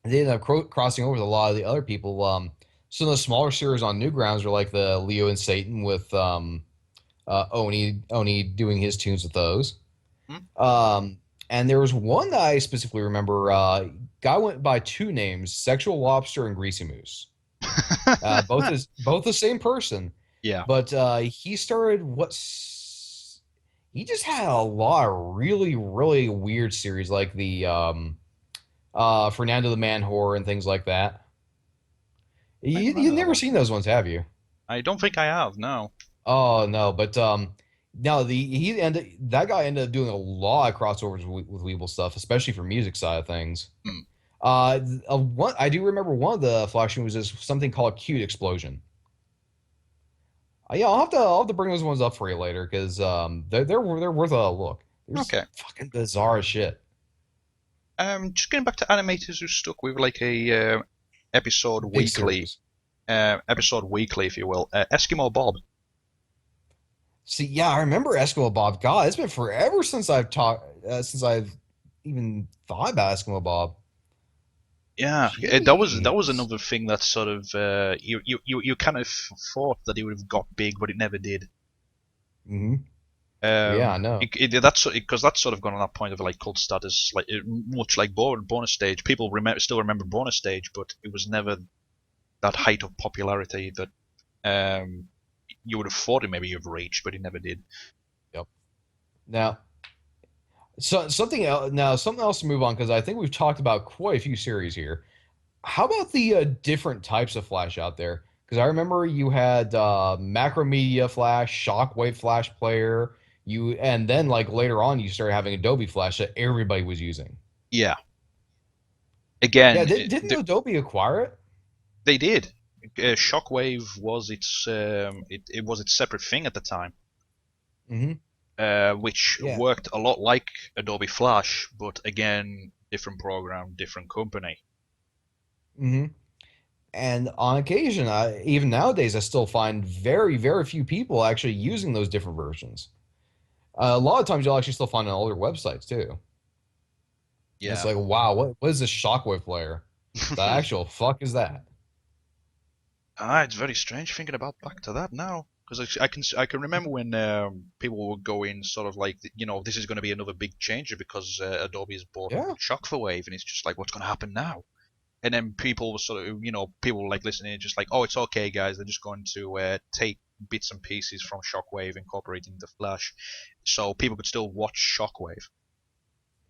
they ended up crossing over with a lot of the other people. Some of the smaller series on Newgrounds are like the Leo and Satan with Oni doing his tunes with those. Hmm? Um, and there was one that I specifically remember. Guy went by two names: Sexual Lobster and Greasy Moose. Both the same person, Yeah, but he just had a lot of really weird series like the Fernando the Man Whore and things like that. I You remember you've that never one. seen those ones, have you? I don't think I have. No. Oh no, but no, that guy ended up doing a lot of crossovers with Weeble stuff, especially for music side of things. Hmm. One I do remember one of the Flash movies is something called Cute Explosion. Yeah, I'll have to bring those ones up for you later because they're worth a look. There's Okay. fucking bizarre shit. Just getting back to animators who stuck with like a Big series. episode weekly, if you will. Eskimo Bob. See, yeah, I remember Eskimo Bob. God, it's been forever since I've even thought about Eskimo Bob. Yeah, that was Jeez. another thing that sort of you kind of thought that it would have got big, but it never did. Hmm. Yeah, I know. That's because that's sort of gone on that point of like cult status, like much like bonus stage. People still remember bonus stage, but it was never that height of popularity that um, you would have thought it maybe you've reached, but it never did. Yep. Now, something else to move on because I think we've talked about quite a few series here. How about the different types of Flash out there? Because I remember you had Macromedia Flash, Shockwave Flash Player, and then like later on you started having Adobe Flash that everybody was using. Yeah, Yeah, again, didn't Adobe acquire it? they did. Shockwave was it was its separate thing at the time, Hmm. which Yeah. worked a lot like Adobe Flash, but again, different program, different company. Hmm. And on occasion, even nowadays, I still find very few people actually using those different versions. A lot of times, you'll actually still find on older websites too. And it's Yeah. like, wow, what is this Shockwave player? The actual fuck is that? It's very strange thinking about back to that now, because I can remember when people were going sort of like this is going to be another big changer because Adobe has bought Yeah, Shockwave, and it's just like what's going to happen now? And then people were sort of people were like listening, just like it's okay guys, they're just going to take bits and pieces from Shockwave, incorporating the Flash, so people could still watch Shockwave,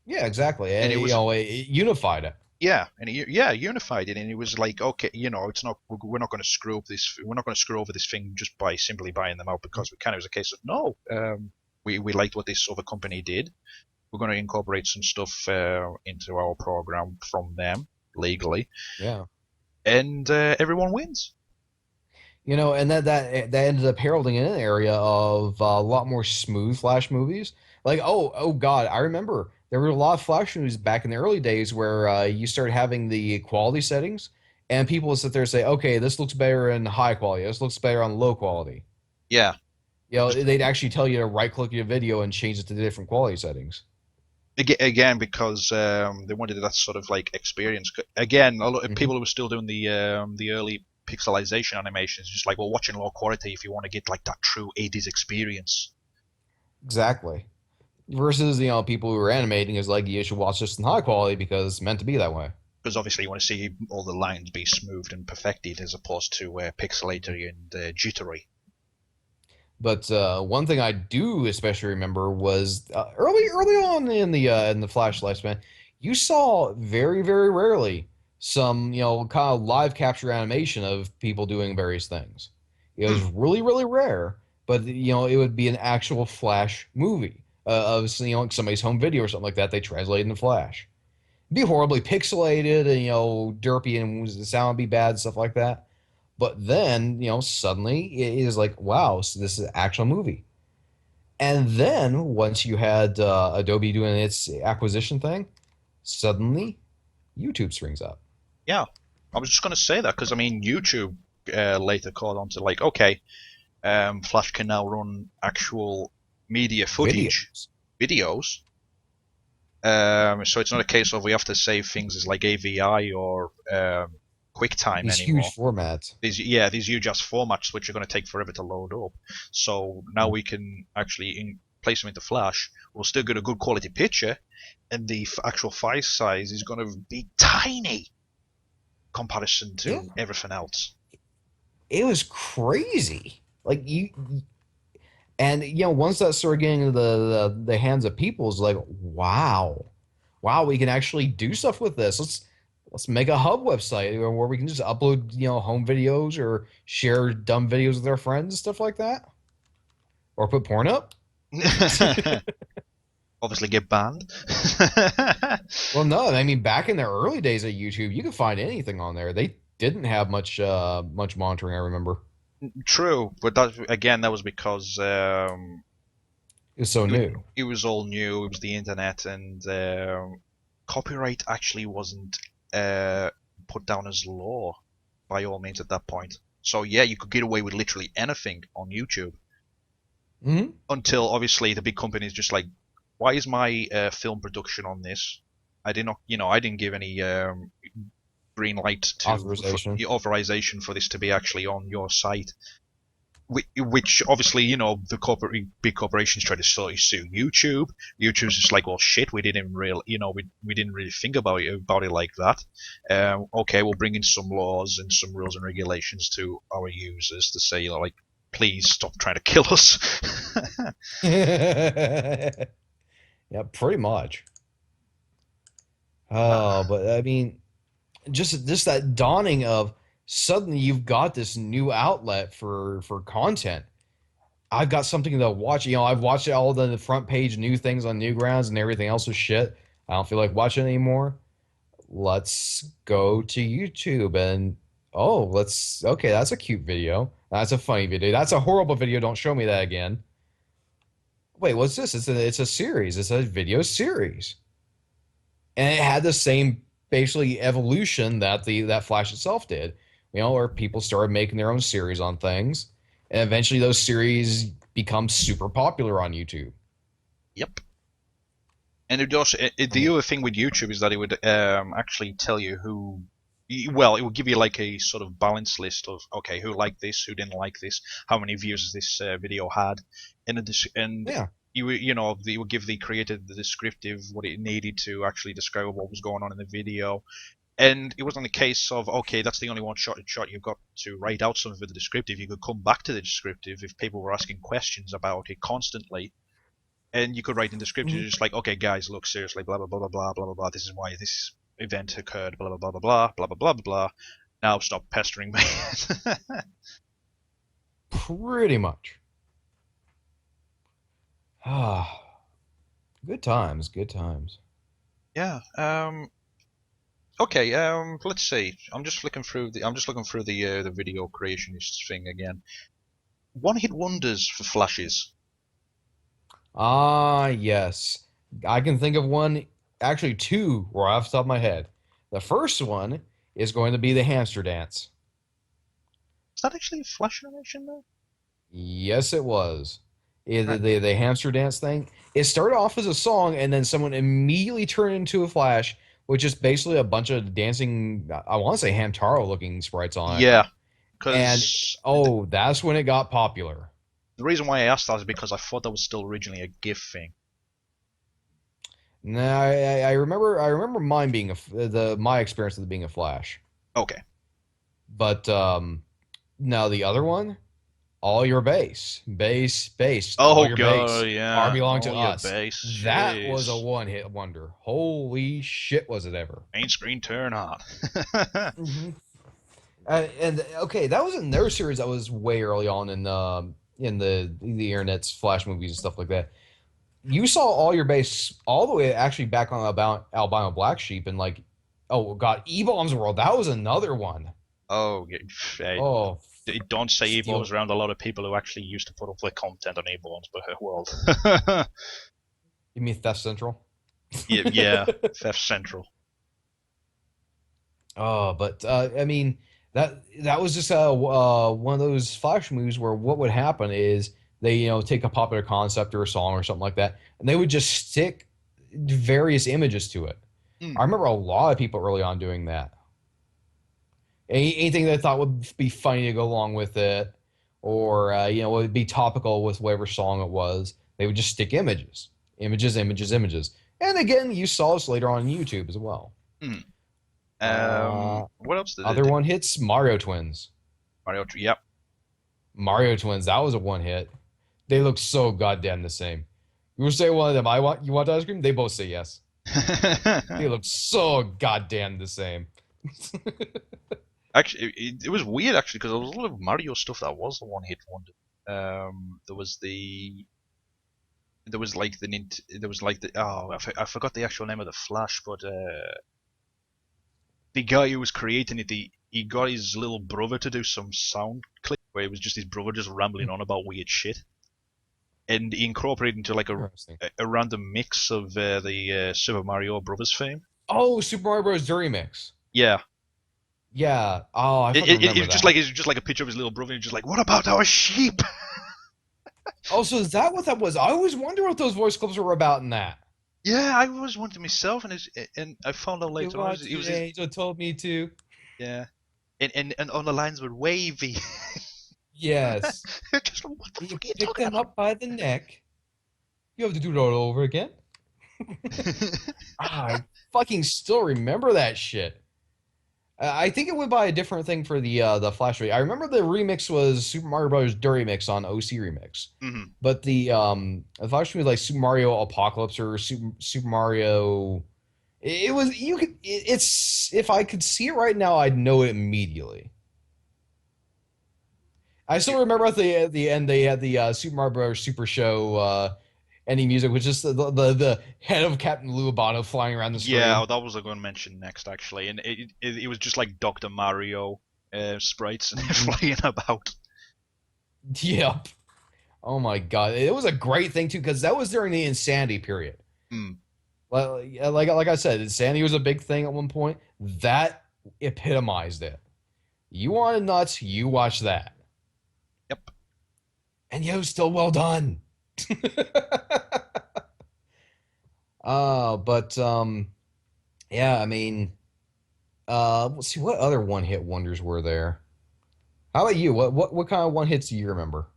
yeah, exactly. and And it was it unified it. yeah, and unified it, and it was like, okay, it's not, we're not going to screw up this, we're not going to screw over this thing just by simply buying them out because we can. It was a case of no, we liked what this other company did. We're going to incorporate some stuff into our program from them legally, Yeah. and everyone wins. And that ended up heralding an area of a lot more smooth Flash movies. Like, oh God, I remember there were a lot of Flash movies back in the early days where you started having the quality settings, and people would sit there and say, okay, this looks better in high quality, this looks better on low quality. Yeah, just They'd actually tell you to right click your video and change it to the different quality settings. again because they wanted that sort of like experience. Again, a lot of Hmm. people who were still doing the early pixelization animations, just like, well, watching low quality if you want to get like that true 80s experience. Exactly. Versus, people who are animating is like, you should watch this in high quality because it's meant to be that way. Because obviously you want to see all the lines be smoothed and perfected as opposed to pixelatory and jittery. But one thing I do especially remember was early on in the Flash lifespan, you saw very rarely some kind of live capture animation of people doing various things. It was Hmm. really rare, but it would be an actual Flash movie of somebody's home video or something like that. They translated into Flash. It'd be horribly pixelated and derpy and the sound would be bad and stuff like that. But then suddenly it is like, wow, so this is an actual movie. And then once you had Adobe doing its acquisition thing, suddenly YouTube springs up. Yeah, I was just going to say that because I mean YouTube later caught on to like, okay, Flash can now run actual media footage, Videos, videos. So it's not a case of we have to save things as like AVI or QuickTime these huge anymore. formats. These huge ass formats which are going to take forever to load up. So now we can actually place them into Flash. We'll still get a good quality picture, and the actual file size is going to be tiny comparison Yeah, to everything else. it was crazy. Like and once that started getting into the hands of people, it's like, wow, we can actually do stuff with this. let's make a hub website where we can just upload, home videos or share dumb videos with our friends and stuff like that, or put porn up. Obviously get banned. Well, no, I mean back in the early days of YouTube, you could find anything on there. They didn't have much monitoring, I remember. True, but that again, that was because It was so new. it was all new. It was the internet, and copyright actually wasn't put down as law by all means at that point. So yeah, you could get away with literally anything on YouTube Hmm. until obviously the big companies just like, why is my film production on this? I did not, I didn't give any green light to for, Authorization. authorization for this to be actually on your site. Which obviously, the big corporations try to sue YouTube. YouTube's just like, well, shit, we didn't really, we didn't really think about it like that. Okay, we'll bring in some laws and some rules and regulations to our users to say, like, please stop trying to kill us. Yeah, pretty much. Ah, Oh, but I mean, just that dawning of suddenly you've got this new outlet for content. I've got something to watch. I've watched all the front page new things on Newgrounds and everything else is shit. I don't feel like watching anymore. Let's go to YouTube and oh, okay, that's a cute video. That's a funny video. That's a horrible video. Don't show me that again. Wait, what's this? It's a series. It's a video series. And it had the same basically evolution that that Flash itself did. Where people started making their own series on things, and eventually those series become super popular on YouTube. yep. And it also, the other thing with YouTube is that it would actually tell you who. Well, it would give you like a sort of balance list of okay, who liked this, who didn't like this, how many views this video had, and Yeah. it would give the creator the descriptive what it needed to actually describe what was going on in the video. And it wasn't a case of okay, that's the only one shot you've got to write out something for the descriptive. You could come back to the descriptive if people were asking questions about it constantly, and you could write in the script, you're Mhm. just like, okay, guys, look, seriously, blah blah blah blah blah blah blah blah. This is why this event occurred, blah blah blah blah blah blah blah blah blah. Now stop pestering me. Pretty much. Ah, good times, good times. Yeah. Okay. Let's see. I'm just looking through the video creationist thing again. One hit wonders for flashes. Ah, yes. I can think of one, actually two, right off the top of my head. The first one is going to be the hamster dance. Is that actually a flash animation though? Yes, it was. Right. The hamster dance thing. It started off as a song, and then someone immediately turned it into a flash, which is basically a bunch of dancing, I want to say Hamtaro looking sprites on it. Yeah, And because oh, that's when it got popular. the reason why I asked that is because I thought that was still originally a GIF thing. Now I remember mine being my experience of it being a flash. Okay. But now the other one, all your base, all Oh your god, base are yeah. belong to All your us. base. That was a Jeez. one-hit wonder. Holy shit, was it ever? Main screen turn on. Hmm. And okay, that was another series that was way early on in the internet's flash movies and stuff like that. You saw all your base all the way actually back on about Albino Black Sheep and like, oh god, E-Bombs World. That was another one. Oh, Oh, don't say Steel. Eborn's around a lot of people who actually used to put up their content on Eborn's world. You mean Theft Central? Yeah, yeah, Theft Central. Oh, but I mean that was just one of those flash moves where what would happen is they take a popular concept or a song or something like that, and they would just stick various images to it. Mm. I remember a lot of people early on doing that. Anything they thought would be funny to go along with it, or would be topical with whatever song it was, they would just stick images, images, images, images. And again, you saw this later on YouTube as well. Mm. Uh, What else Other one hits Mario Twins. Mario? Yep. Mario Twins, that was a one hit. They look so goddamn the same. You say one of them, you want ice cream? They both say yes. They look so goddamn the same. Actually, it was weird actually because there was a lot of Mario stuff that was a one hit wonder. There was the I forgot the actual name of the Flash, but the guy who was creating it, he got his little brother to do some sound clip where it was just his brother just rambling on about weird shit, and he incorporated into like Interesting. a random mix of the Super Mario Brothers fame. Oh, Super Mario Bros. Dirty Mix. Yeah, Yeah. Oh, I fucking remember that. it was just like a picture of his little brother, and he's just like, "What about our sheep?" Oh, so is that what that was? I always wonder what those voice clips were about in that. Yeah, I was wondering myself, and I found out You later on watched it was the his, angel told me to. yeah, and on the lines were wavy. Yes. Just what the You fuck are you pick talking them about? up by the neck. You have to do it all over again. I fucking still remember that shit. I think it went by a different thing for the Flash Ray. I remember the remix was Super Mario Bros. Dirty Mix on OC Remix, hmm but the Flash was like Super Mario Apocalypse or Super Mario. It was you could. It's if I could see it right now, I'd know it immediately. I still remember at the end they had the Super Mario Bros. Super Show ending music, which is the head of Captain Luabano flying around the Yeah, screen. that was what I was going to mention next, actually, and it was just like Doctor Mario sprites and Mhm. flying about. Yep. Oh my god, it was a great thing too because that was during the Insanity period. Mm, Like I said, Insanity was a big thing at one point. That epitomized it. You wanted nuts, you watch that, yep. and it was still well done. But yeah, I mean, let's see what other one hit wonders were there. How about you? What kind of one hits do you remember?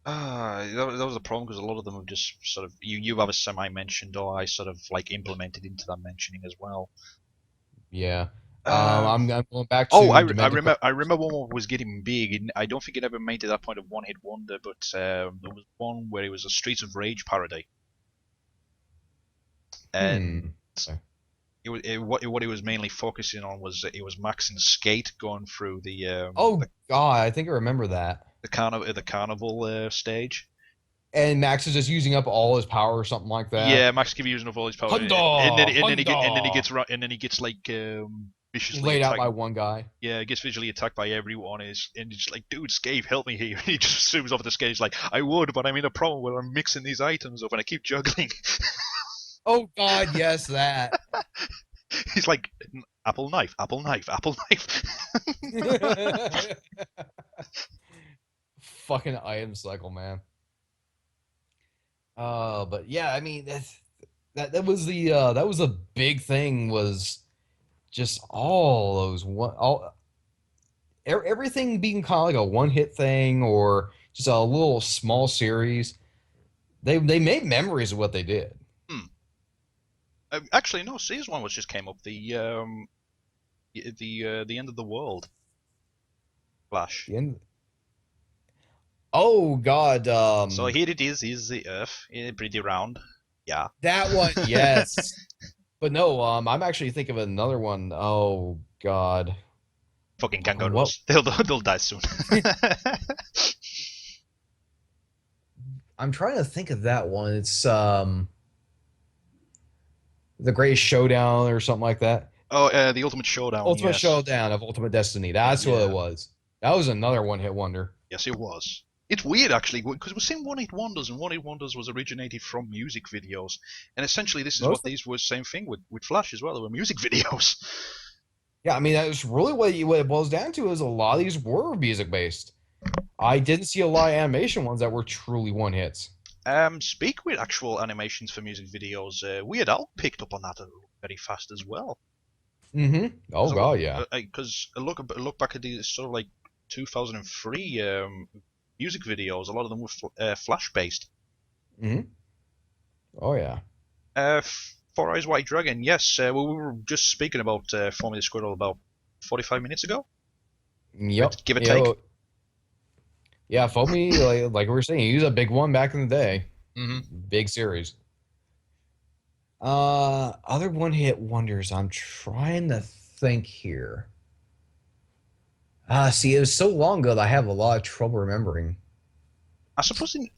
That was the problem because a lot of them have just sort of you have a semi mentioned or I sort of like implemented into that mentioning as well. Yeah. Um, I'm going back oh, to Demanding Criminal. I remember one was getting big, and I don't think it ever made to that point of one hit wonder, but there was one where it was a Streets of Rage parody, and Hmm. Okay. what it was mainly focusing on was it was Max and Skate going through Oh God, I think I remember that. the carnival stage. And Max is just using up all his power or something like that. Yeah, Max can be using up all his power, Honda, and then he Honda. gets like viciously Laid out attacked. by one guy. Yeah, he gets visually attacked by everyone. And he's just like, dude, Scave, help me here. And he just zooms off the scale. He's like, I would, but I'm in a problem where I'm mixing these items up and I keep juggling. Oh God, yes, that. He's like, apple knife, apple knife, apple knife. Fucking item cycle, man. But yeah, I mean that was a big thing was just all those one all everything being kind of like a one hit thing or just a little small series. They made memories of what they did. Hmm. Actually, no. Season one was just came up. The end of the world. Flash. The end. Oh God, So here it is. Is the Earth pretty round? Yeah. that one, yes. But no, I'm actually thinking of another one. Oh God, Fucking what? kangaroos. They'll die soon. I'm trying to think of that one. It's the Greatest Showdown or something like that. Oh, the Ultimate Showdown. Ultimate Yes. Showdown of Ultimate Destiny. That's what it Yeah. was. That was another one hit wonder. Yes, it was. It's weird actually because we're saying one hit wonders, and one hit wonders was originated from music videos, and essentially this is what Most, these were. Same thing with Flash as well. They were music videos. yeah, I mean that's really what it boils down to is a lot of these were music based. I didn't see a lot of animation ones that were truly one hits. Speak with actual animations for music videos. Weird Al picked up on that very fast as well. Mm-hmm. Oh Because a lot, God, yeah. because look back at these sort of like 2003 music videos. A lot of them were Flash based. Mm-hmm. Oh yeah. Four Eyes White Dragon. Yes, we were just speaking about Formula Squirrel about 45 minutes ago. Yep. Give or You take. know, yeah. Foamy, like we were saying, he was a big one back in the day. hmm Big series. Other one hit wonders. I'm trying to think here. See, it was so long ago that I have a lot of trouble remembering. I suppose in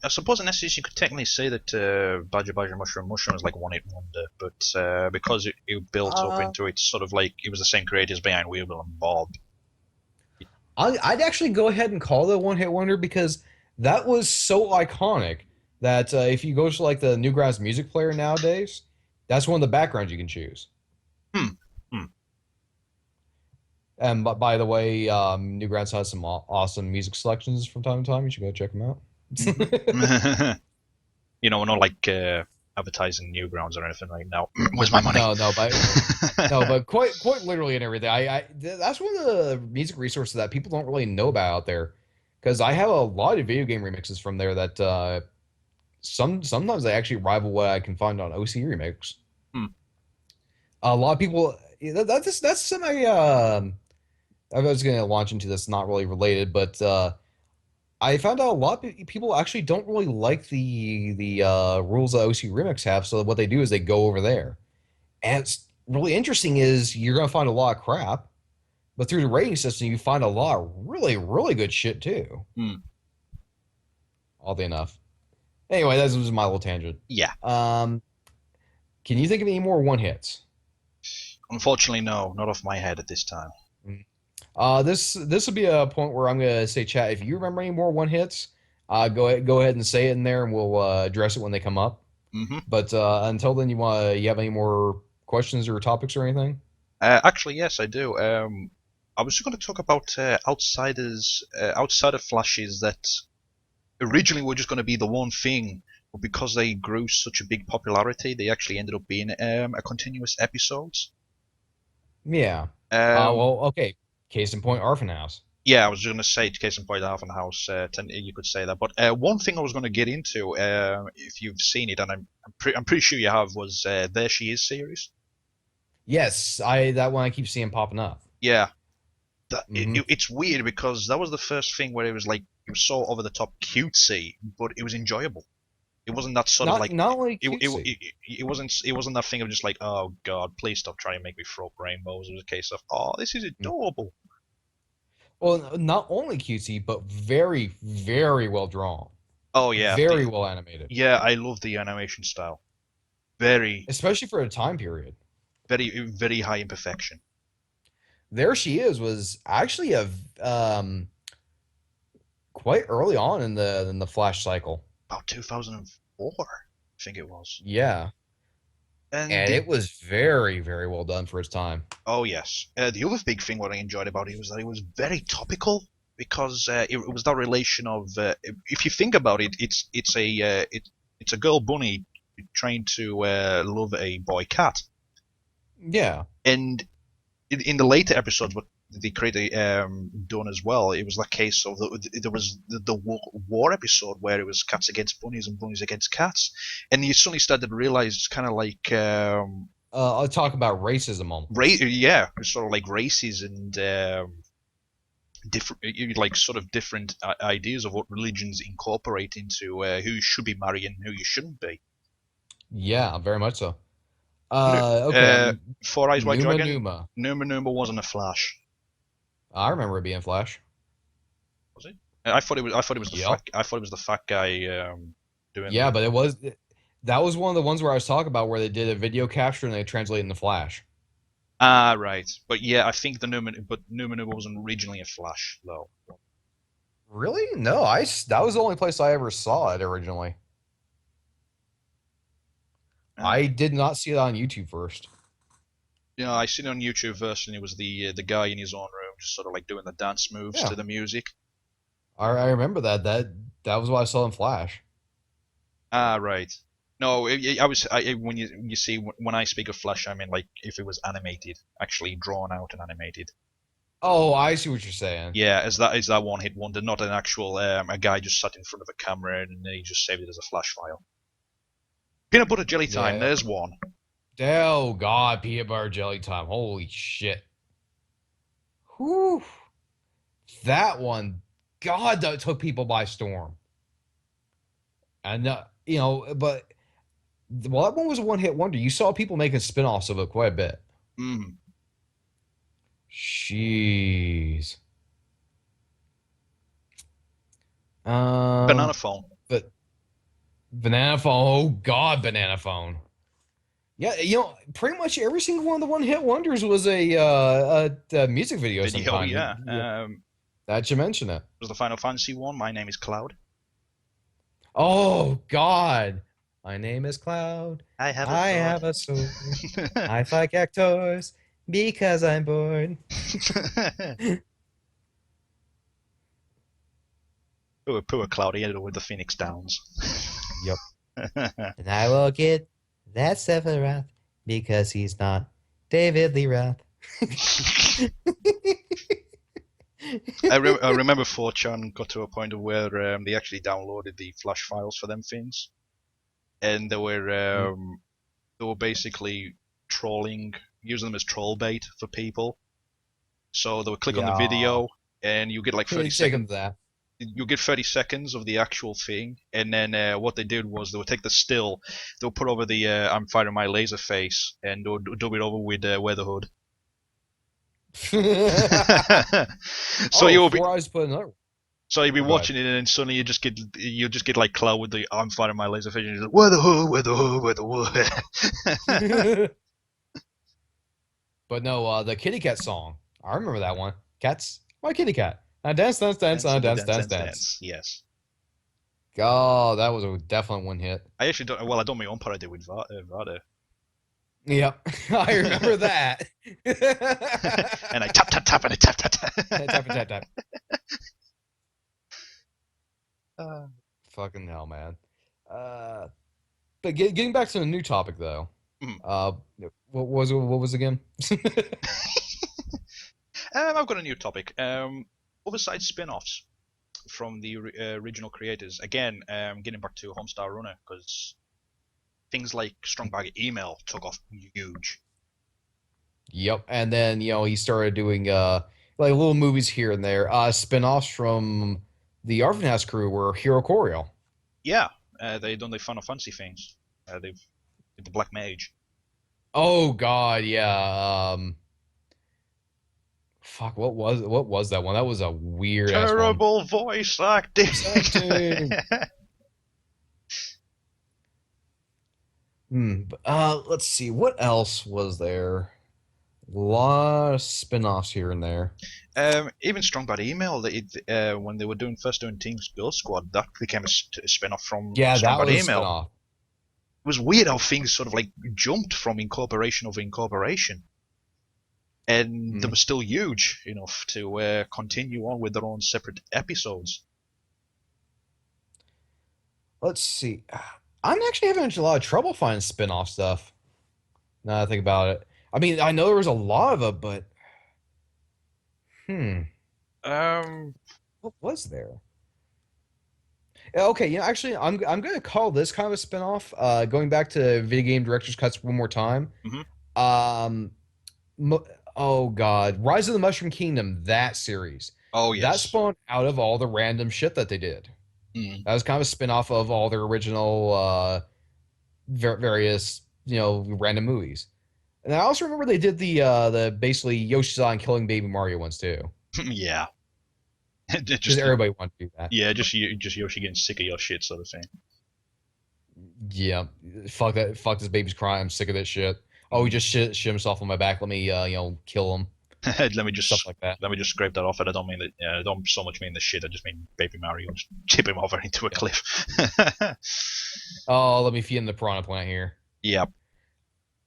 essence you could technically say that Badger Badger Mushroom Mushroom is like one hit wonder, but because it built up Uh, into it, sort of like it was the same creators behind Weeble and Bob. I'd actually go ahead and call it a one hit wonder because that was so iconic that if you go to like the Newgrounds music player nowadays, that's one of the backgrounds you can choose. Hmm. Hmm. And by the way, Newgrounds has some awesome music selections from time to time. You should go check them out. Mm-hmm. We're not like advertising Newgrounds or anything right now. Where's my money? No, no, but quite literally and everything. That's one of the music resources that people don't really know about out there, because I have a lot of video game remixes from there that sometimes they actually rival what I can find on OC Remix. Hmm. A lot of people that's semi. I was going to launch into this, not really related, but I found out a lot of people actually don't really like the rules that OC Remix have. So what they do is they go over there. And it's really interesting is you're going to find a lot of crap, but through the rating system, you find a lot of really, really good shit too. Hmm. Oddly enough. Anyway, that was my little tangent. Yeah. Um, can you think of any more one hits? Unfortunately, no, not off my head at this time. This will be a point where I'm gonna say, chat. If you remember any more one hits, go ahead and say it in there, and we'll address it when they come up. Hmm. But until then, you have any more questions or topics or anything? Actually, yes, I do. I was just going to talk about outsider flashes that originally were just going to be the one thing, but because they grew such a big popularity, they actually ended up being a continuous episodes. Yeah. Um, Well, okay. Case in point, Orphan House. yeah, I was just going to say, case in point, Half and House, you could say that. But one thing I was going to get into, if you've seen it, and I'm pretty sure you have, was There She Is series. Yes, I that one I keep seeing popping up. Yeah, Hmm. it's weird because that was the first thing where it was like it was so over the top cutesy, but it was enjoyable. It wasn't that sort of like Not only it it, cutesy. it wasn't that thing of just like, oh god, please stop trying to make me throw up rainbows. It was a case of, oh, this is Mm. adorable. Well, not only cutesy, but very, very well drawn, Oh yeah, very well animated, yeah, I love the animation style. Very especially for a time period. very high in perfection. There She Is was actually a um quite early on in the Flash cycle. About 2004, I think it was. Yeah, And and the it was very, very well done for its time. Oh yes, the other big thing what I enjoyed about it was that it was very topical because it was that relation of if you think about it, it's a girl bunny trying to love a boy cat, Yeah, and in the later episodes, what the creator done as well, it was that case of there was the war episode where it was cats against bunnies and bunnies against cats, and you suddenly started to realize it's kind of like I'll talk about racism yeah, it's sort of like races and different, like sort of different ideas of what religions incorporate into who you should be marrying and who you shouldn't be. Yeah, very much so. Okay, Uh, Four Eyes White Numa Dragon, Numa. Numa wasn't a Flash, I remember it being Flash. was it? I thought it was the Yep. fat. I thought it was the fat guy doing Yeah, the. but that was one of the ones where I was talking about where they did a video capture and they translate it into Flash. Ah, right. But yeah, I think Numa wasn't originally a Flash though. Really? No, that was the only place I ever saw it originally. I Okay. did not see it on YouTube first. Yeah, I seen it on YouTube first, and it was the guy in his own room, just sort of like doing the dance moves Yeah, to the music. I remember that was what I saw in Flash. Ah, right. No, when you see when I speak of Flash, I mean like if it was animated, actually drawn out and animated. Oh, I see what you're saying. Yeah, as that one hit wonder, not an actual a guy just sat in front of a camera and then he just saved it as a Flash file. Peanut butter jelly time. Yeah. There's one. Oh God, peanut butter jelly time. Holy shit. Whew. That one, God, that took people by storm. And but well, that one was a one hit wonder. You saw people making spin-offs of it quite a bit. Mm. Jeez. Banana phone. But banana phone. Oh God, banana phone. Yeah, pretty much every single one of the one-hit wonders was a music video Video, sometime. yeah. That you mention it. Was the Final Fantasy one? My name is Cloud. Oh God, my name is Cloud. I have a I thought. have a sword. I fight cactus because I'm bored. Poor Cloud, he ended up with the Phoenix Downs. Yep. And I will get that Sephiroth because he's not David Lee Roth. I remember 4chan got to a point of where they actually downloaded the flash files for them things, and they were basically trolling, using them as troll bait for people. So they would click on the Yeah. video, and you get like 30 Take him seconds. to that. You get 30 seconds of the actual thing, and then what they did was they would take the still, they would put over the "I'm firing my laser" face, and they would dub it over with Weatherhood. So Oh, you'll be 4 Eyes put another one. so you'll be Oh, go ahead. watching it, and then suddenly you just get like Cloud with the "I'm firing my laser" face, and you're like Weatherhood, Weatherhood, Weatherhood. But no, the Kitty Cat song. I remember that one. Cats, my kitty cat. I dance, dance, dance, Dance, I dance, dance, dance, dance, dance, dance. dance. Yes. Oh, that was a definite one hit. I actually don't. Well, I done my own parody with Vada. Yep, I remember that. And I tap tap tap and I tap tap tap. Tap, tap, tap. Uh, Fucking hell, man. But getting back to the new topic though. mm. Uh, what was it again? I've got a new topic. Oversized spin-offs from the original creators. Again, getting back to Homestar Runner because things like Strong Bag Email took off huge. Yep, and then he started doing like little movies here and there. Spin-offs from the Arvin House crew were Hero Choreo. Yeah, they done the Final Fantasy things. They've did the Black Mage. Oh God, yeah. Fuck, what was that one? That was a weird ass one. Terrible voice acting. Acting. Let's see. What else was there? A lot of spin-offs here and there. Even Strong Bad Email, when they were first doing Team Girl Squad, that became a spin-off from Yeah, Strong that Bad was a Email. spin-off. It was weird how things sort of like jumped from incorporation over incorporation, and they were still huge enough to continue on with their own separate episodes. Let's see. I'm actually having a lot of trouble finding spin-off stuff. Now that I think about it. I mean, I know there was a lot of it, but Um, what was there? Yeah, okay, actually, I'm gonna call this kind of a spin-off. Going back to video game director's cuts one more time. mhm. Um, Mo- oh God, Rise of the Mushroom Kingdom, that series, Oh that yes. spawned out of all the random shit that they did. Mm. That was kind of a spin-off of all their original various random movies. And I also remember they did the basically Yoshi's Island killing baby Mario ones too, Yeah. because Just everybody wanted to do that. yeah, just Yoshi getting sick of your shit, sort of thing. Yeah, fuck this baby's crying. I'm sick of this shit. Oh, he Mm. just shit himself on my back. Let me kill him. let me Stuff just like that. let me just scrape that off. And I don't mean that. Yeah, I don't so much mean the shit. I just mean Baby Mario. Just chip him over into a Yeah. cliff. Oh, let me feed him the piranha plant here. Yeah.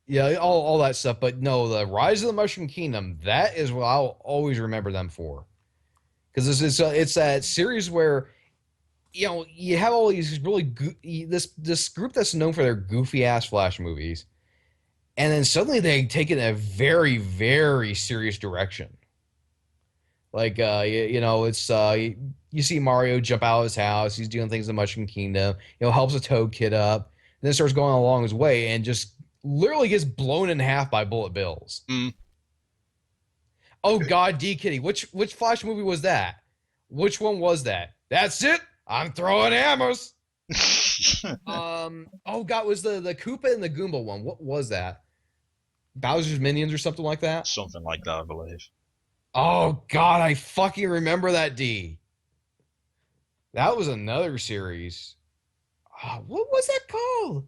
Yeah, all that stuff. But no, the Rise of the Mushroom Kingdom, that is what I'll always remember them for. Because it's that series where you have all these really this group that's known for their goofy ass Flash movies, and then suddenly they take it in a very very serious direction. Like it's you see Mario jump out of his house, he's doing things in the Mushroom Kingdom, helps a Toad Kid up, and then starts going along his way and just literally gets blown in half by bullet bills. Mm. Oh God, D Kitty, which Flash movie was that? Which one was that? That's it. I'm throwing hammers. Oh God, was the Koopa and the Goomba one? What was that? Bowser's Minions or something like that? Something like that, I believe. Oh God, I fucking remember that D. That was another series. What was that called?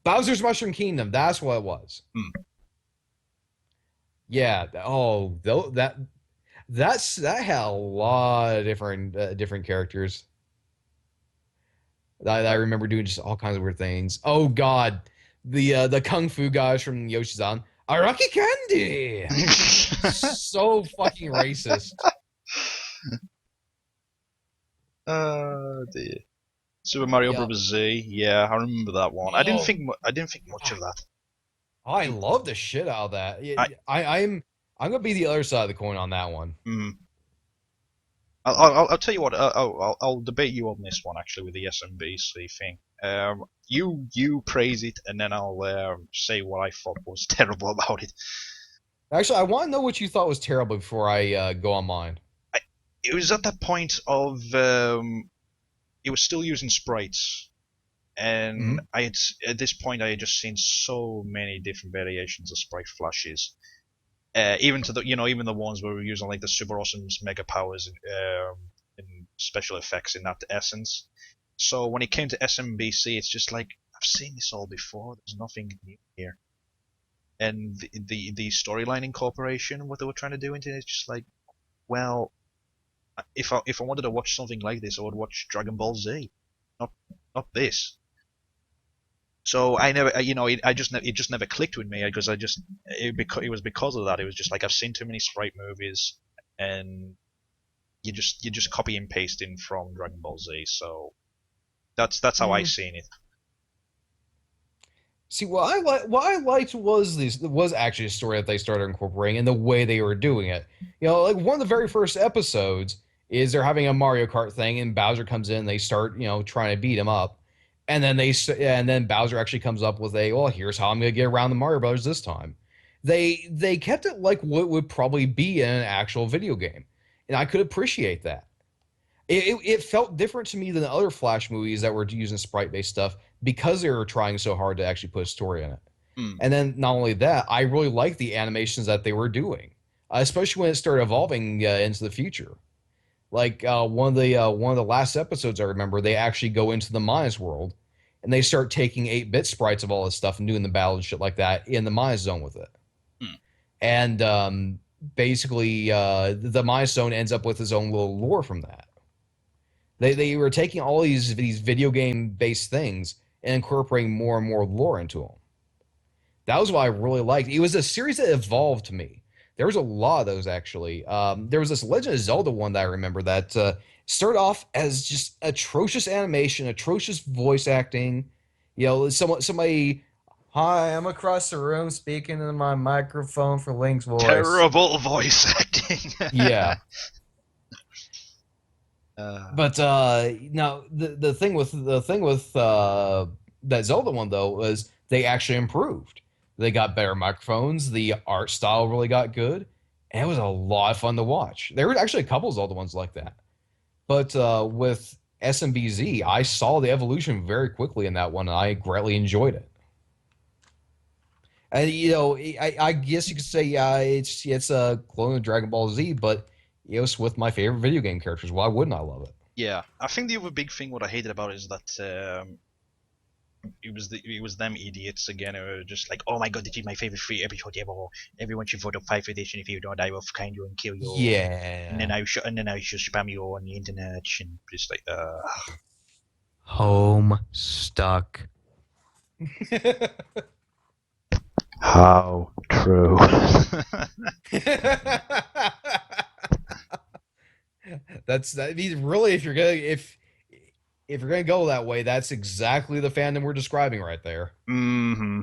Bowser's Mushroom Kingdom. That's what it was. Hmm. Yeah. Oh, that had a lot of different characters. I Uh, remember doing just all kinds of weird things. Oh God, the kung fu guys from Yoshi's Island. Araki Candy. So fucking racist. dear. Super Mario Yeah. Bros. Z. Yeah, I remember that one. Oh I didn't think much God. of that. I It, love the shit out of that. I I'm gonna be the other side of the coin on that one. mm, I'll tell you what. I'll debate you on this one actually with the SMBC thing. You praise it, and then I'll say what I thought was terrible about it. Actually, I want to know what you thought was terrible before I go on mine. I, it was at that point of it was still using sprites, and Hmm. I had at this point I had just seen so many different variations of sprite flashes. Even to the even the ones where we're using like the super awesome's mega powers and special effects in that essence. So when it came to SMBC, it's just like I've seen this all before. There's nothing new here. And the storyline incorporation, what they were trying to do into it, is just like, well, if I wanted to watch something like this, I would watch Dragon Ball Z, not not this. So I never, I just it just never clicked with me because it was because of that. It was just like I've seen too many sprite movies, and you just copy and pasting from Dragon Ball Z. So that's how I seen it. See, what I liked was this was actually a story that they started incorporating and the way they were doing it. You know, like one of the very first episodes is they're having a Mario Kart thing, and Bowser comes in, and they start trying to beat him up, and then Bowser actually comes up with a, well, here's how I'm gonna get around the Mario Brothers this time. They kept it like what would probably be in an actual video game, and I could appreciate that. It felt different to me than the other Flash movies that were using sprite based stuff because they were trying so hard to actually put a story in it. Hmm. And then not only that, I really liked the animations that they were doing, especially when it started evolving into the future. Like one of the last episodes I remember, they actually go into the Mines world, and they start taking 8-bit sprites of all this stuff and doing the battle and shit like that in the Mines zone with it. Hmm. And basically, the Mines zone ends up with his own little lore from that. They were taking all these video game based things and incorporating more and more lore into them. That was what I really liked. It was a series that evolved to me. There was a lot of those actually. There was this Legend of Zelda one that I remember that started off as just atrocious animation, atrocious voice acting. You know, somebody, hi, I'm across the room speaking in my microphone for Link's voice. Terrible voice acting. Yeah, uh, but now the thing with that Zelda one though was they actually improved. They got better microphones. The art style really got good, and it was a lot of fun to watch. There were actually a couple of Zelda ones like that. But with SMBZ, I saw the evolution very quickly in that one, and I greatly enjoyed it. And I guess you could say it's a clone of Dragon Ball Z, but it's with my favorite video game characters. Why wouldn't I love it? yeah, I think the other big thing what I hated about it is that it was them idiots again who were just like, oh my god, this is my favorite free episode ever. Everyone should vote up 5th edition. If you don't, I will find you and kill you. Yeah. And then I should spam you on the internet and just like Home stuck. how true. That's that means really if you're gonna go that way, that's exactly the fandom we're describing right there. hmm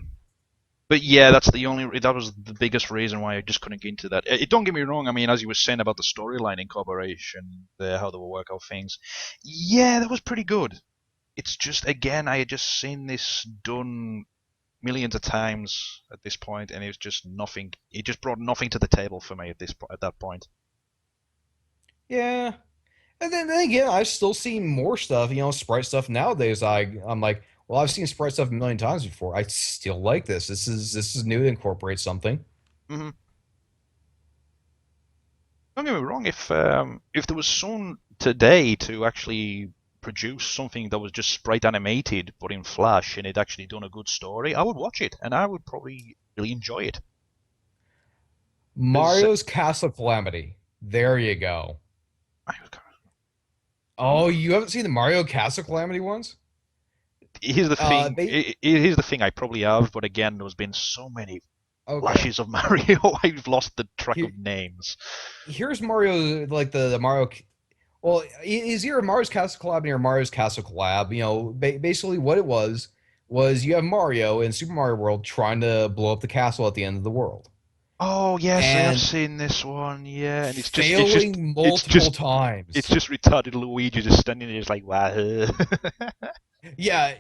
But yeah, that's the only that was the biggest reason why I just couldn't get into that. Don't get me wrong. I mean, as you were saying about the storyline incorporation, how they will work out things, yeah, that was pretty good. It's just again, I had just seen this done millions of times at this point, and it was just nothing. It just brought nothing to the table for me at that point. Yeah. And then again, I've still seen more stuff, sprite stuff nowadays. I'm like, well, I've seen sprite stuff a million times before. I still like this. This is new to incorporate something. hmm Don't get me wrong. If there was someone today to actually produce something that was just sprite animated but in Flash and it actually done a good story, I would watch it and I would probably really enjoy it. Because Mario's Castle Calamity. There you go. Oh, you haven't seen the Mario Castle Calamity ones? here's the thing. They Here's the thing. I probably have, but again, there's been so many okay. flashes of Mario. I've lost the track Here, of names. here's Mario, like the Mario. Well, is either Mario's Castle Calamity or Mario's Castle Collab. You know, basically what it was you have Mario in Super Mario World trying to blow up the castle at the end of the world, Oh yes, I have and seen this one. Yeah, and failing it's multiple just it's times. just retarded Luigi just standing there, just like wow. Yeah,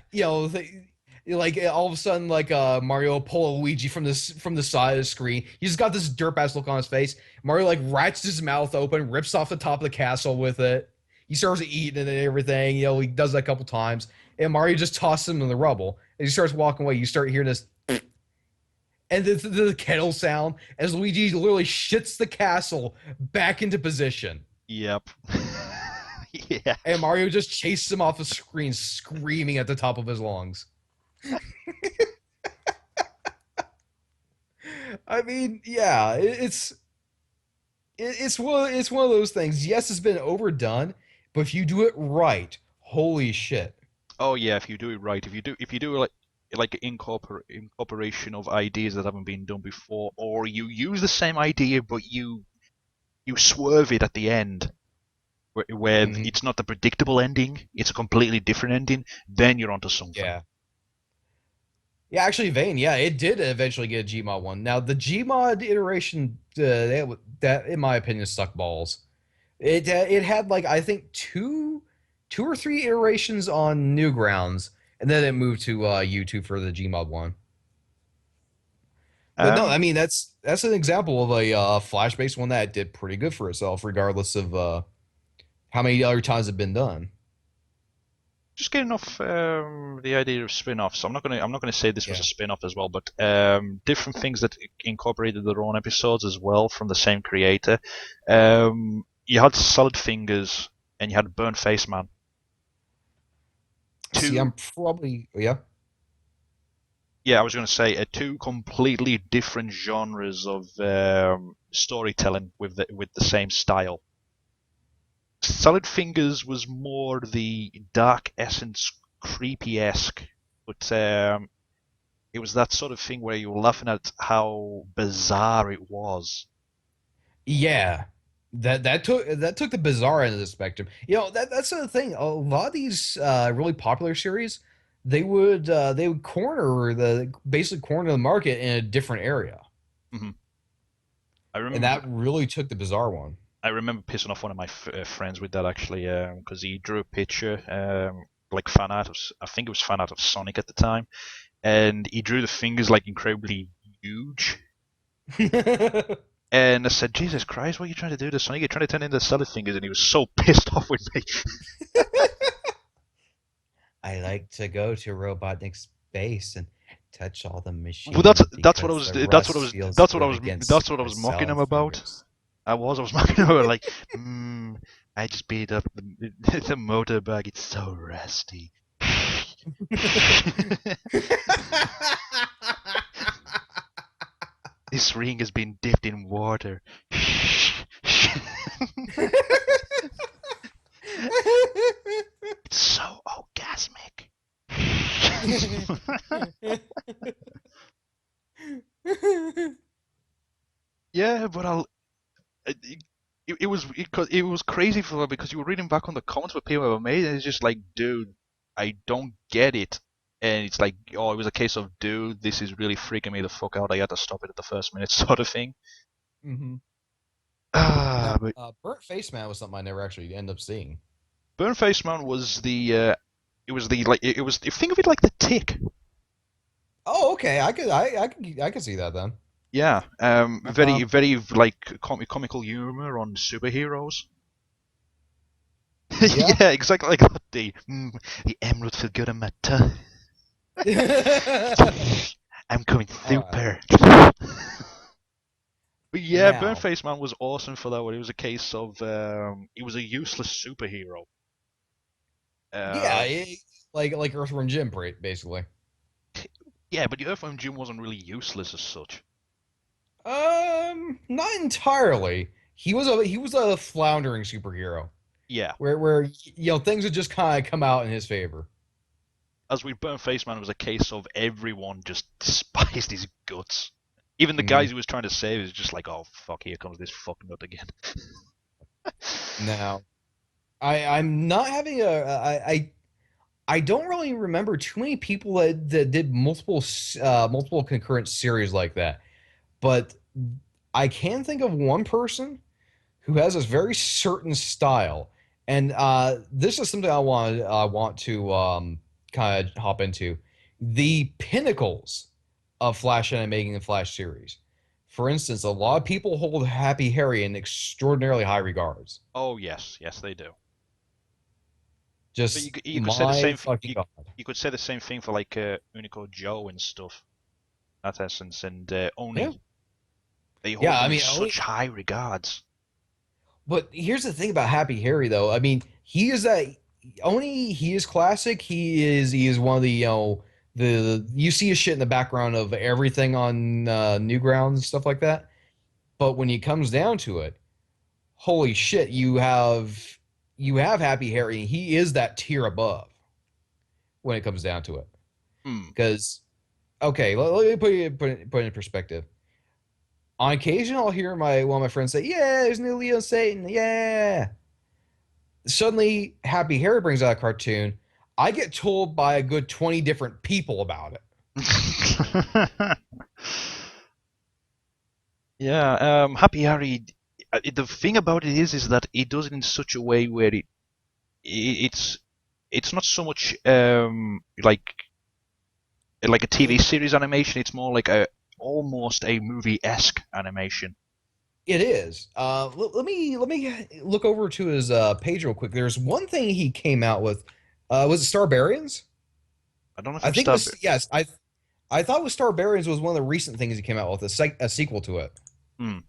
like all of a sudden, like Mario pull a Luigi from the side of the screen. He's got this derp ass look on his face. Mario like ratchets his mouth open, rips off the top of the castle with it. He starts eating it and everything. You know, he does that a couple times, and Mario just tosses him in the rubble. And he starts walking away. You start hearing this, and the kettle sound as Luigi literally shits the castle back into position. Yep. Yeah. And Mario just chases him off the screen, screaming at the top of his lungs. I mean, yeah, it's one of those things. Yes, it's been overdone, but if you do it right, holy shit. Oh yeah, if you do it right, if you do like incorporation of ideas that haven't been done before, or you use the same idea but you swerve it at the end, where Hmm. it's not the predictable ending, it's a completely different ending, then you're onto something. Yeah. Yeah, actually, Vane, yeah, it did eventually get a Gmod one. Now, the Gmod iteration, that in my opinion, sucked balls. It had like I think two or three iterations on Newgrounds, and then it moved to YouTube for the Gmod one. But no, I Um, mean that's an example of a Flash based one that did pretty good for itself, regardless of how many other times it's been done. just getting off the idea of spin-offs. I'm not gonna say this was a Yeah. spin-off as well, but different things that incorporated their own episodes as well from the same creator. You had Solid Fingers and you had Burnt Face Man. See, Two, I'm probably yeah. yeah, I was gonna say two completely different genres of storytelling with the same style. Solid Fingers was more the dark essence, creepy esque, but it was that sort of thing where you were laughing at how bizarre it was. Yeah. That took the bizarre end of the spectrum. You know, that's the thing. A lot of these really popular series, they would corner the basically corner the market in a different area. Hmm. I And remember, that really took the bizarre one. I remember pissing off one of my friends with that actually, because he drew a picture, like fan art of, I think it was fan art of Sonic at the time, and he drew the fingers like incredibly huge. And I said, Jesus Christ, what are you trying to do to Sonic? You're trying to turn into Solid Fingers, and he was so pissed off with me. I like to go to Robotnik space and touch all the Well, machines because the rust feels good that's against what I my was mocking him solid about. fingers. I was mocking him about like, I just beat up the motorbike. It's so rusty. This ring has been dipped in water. It's so orgasmic. Yeah, but it was crazy for her because you were reading back on the comments what people were made, and it's just like, dude, I don't get it. And it's like, oh, it was a case of, dude, this is really freaking me the fuck out. I had to stop it at the first minute, sort of thing. Hmm. Ah, Now, but Burnt Face Man was something I never actually end up seeing. Burnface Man was it was the like, it was, think of it like the Tick. Oh, okay. I could see that then. Yeah, Uh, very like comical humor on superheroes. yeah. Yeah, exactly like that. The emerald feel good on my tongue. I'm coming All right. super. But yeah, Now, Burnface Man was awesome for that one. It was a case of he was a useless superhero. yeah, Um, like Earthworm Jim, basically. yeah, but the Earthworm Jim wasn't really useless as such. Not entirely. He was a floundering superhero Yeah, where things would just kind of come out in his favor. as with Burnface Man, it was a case of everyone just despised his guts. Even the Mm. guys he was trying to save is just like, oh fuck, here comes this fuck nut again. Now, I'm not having I don't really remember too many people that did multiple concurrent series like that, but I can think of one person who has this very certain style, and this is something I want to kind of hop into the pinnacles of Flash animating and Flash series. For instance, a lot of people hold Happy Harry in extraordinarily high regards. Oh yes, yes they do. But Just you could say the my same fucking you god. you could say the same thing for like Unico Joe and stuff. That essence and Yeah, Oni. They hold yeah. I them in mean, such high regards. but here's the thing about Happy Harry, though. I mean, he is a Oni. He is classic. He is one of the the you see his shit in the background of everything on Newgrounds and stuff like that. But when it comes down to it, holy shit, you have Happy Harry. He is that tier above when it comes down to it. Hmm. Because okay, let me put it in perspective. On occasion, I'll hear one of my friends say, "Yeah, there's new Leo Satan. Yeah." Suddenly Happy Harry brings out a cartoon. I get told by a good 20 different people about it. Yeah, Happy Harry. The thing about it is that he does it in such a way where it's it's not so much like a TV It, series animation. It's more like a almost a movie-esque animation. it is. Let me look over to his page real quick. There's one thing he came out with. Was it Starbarians? I don't know if I it was think it Star. was, yes. I thought it was Starbarians was one of the recent things he came out with, a sequel to it. Hmm.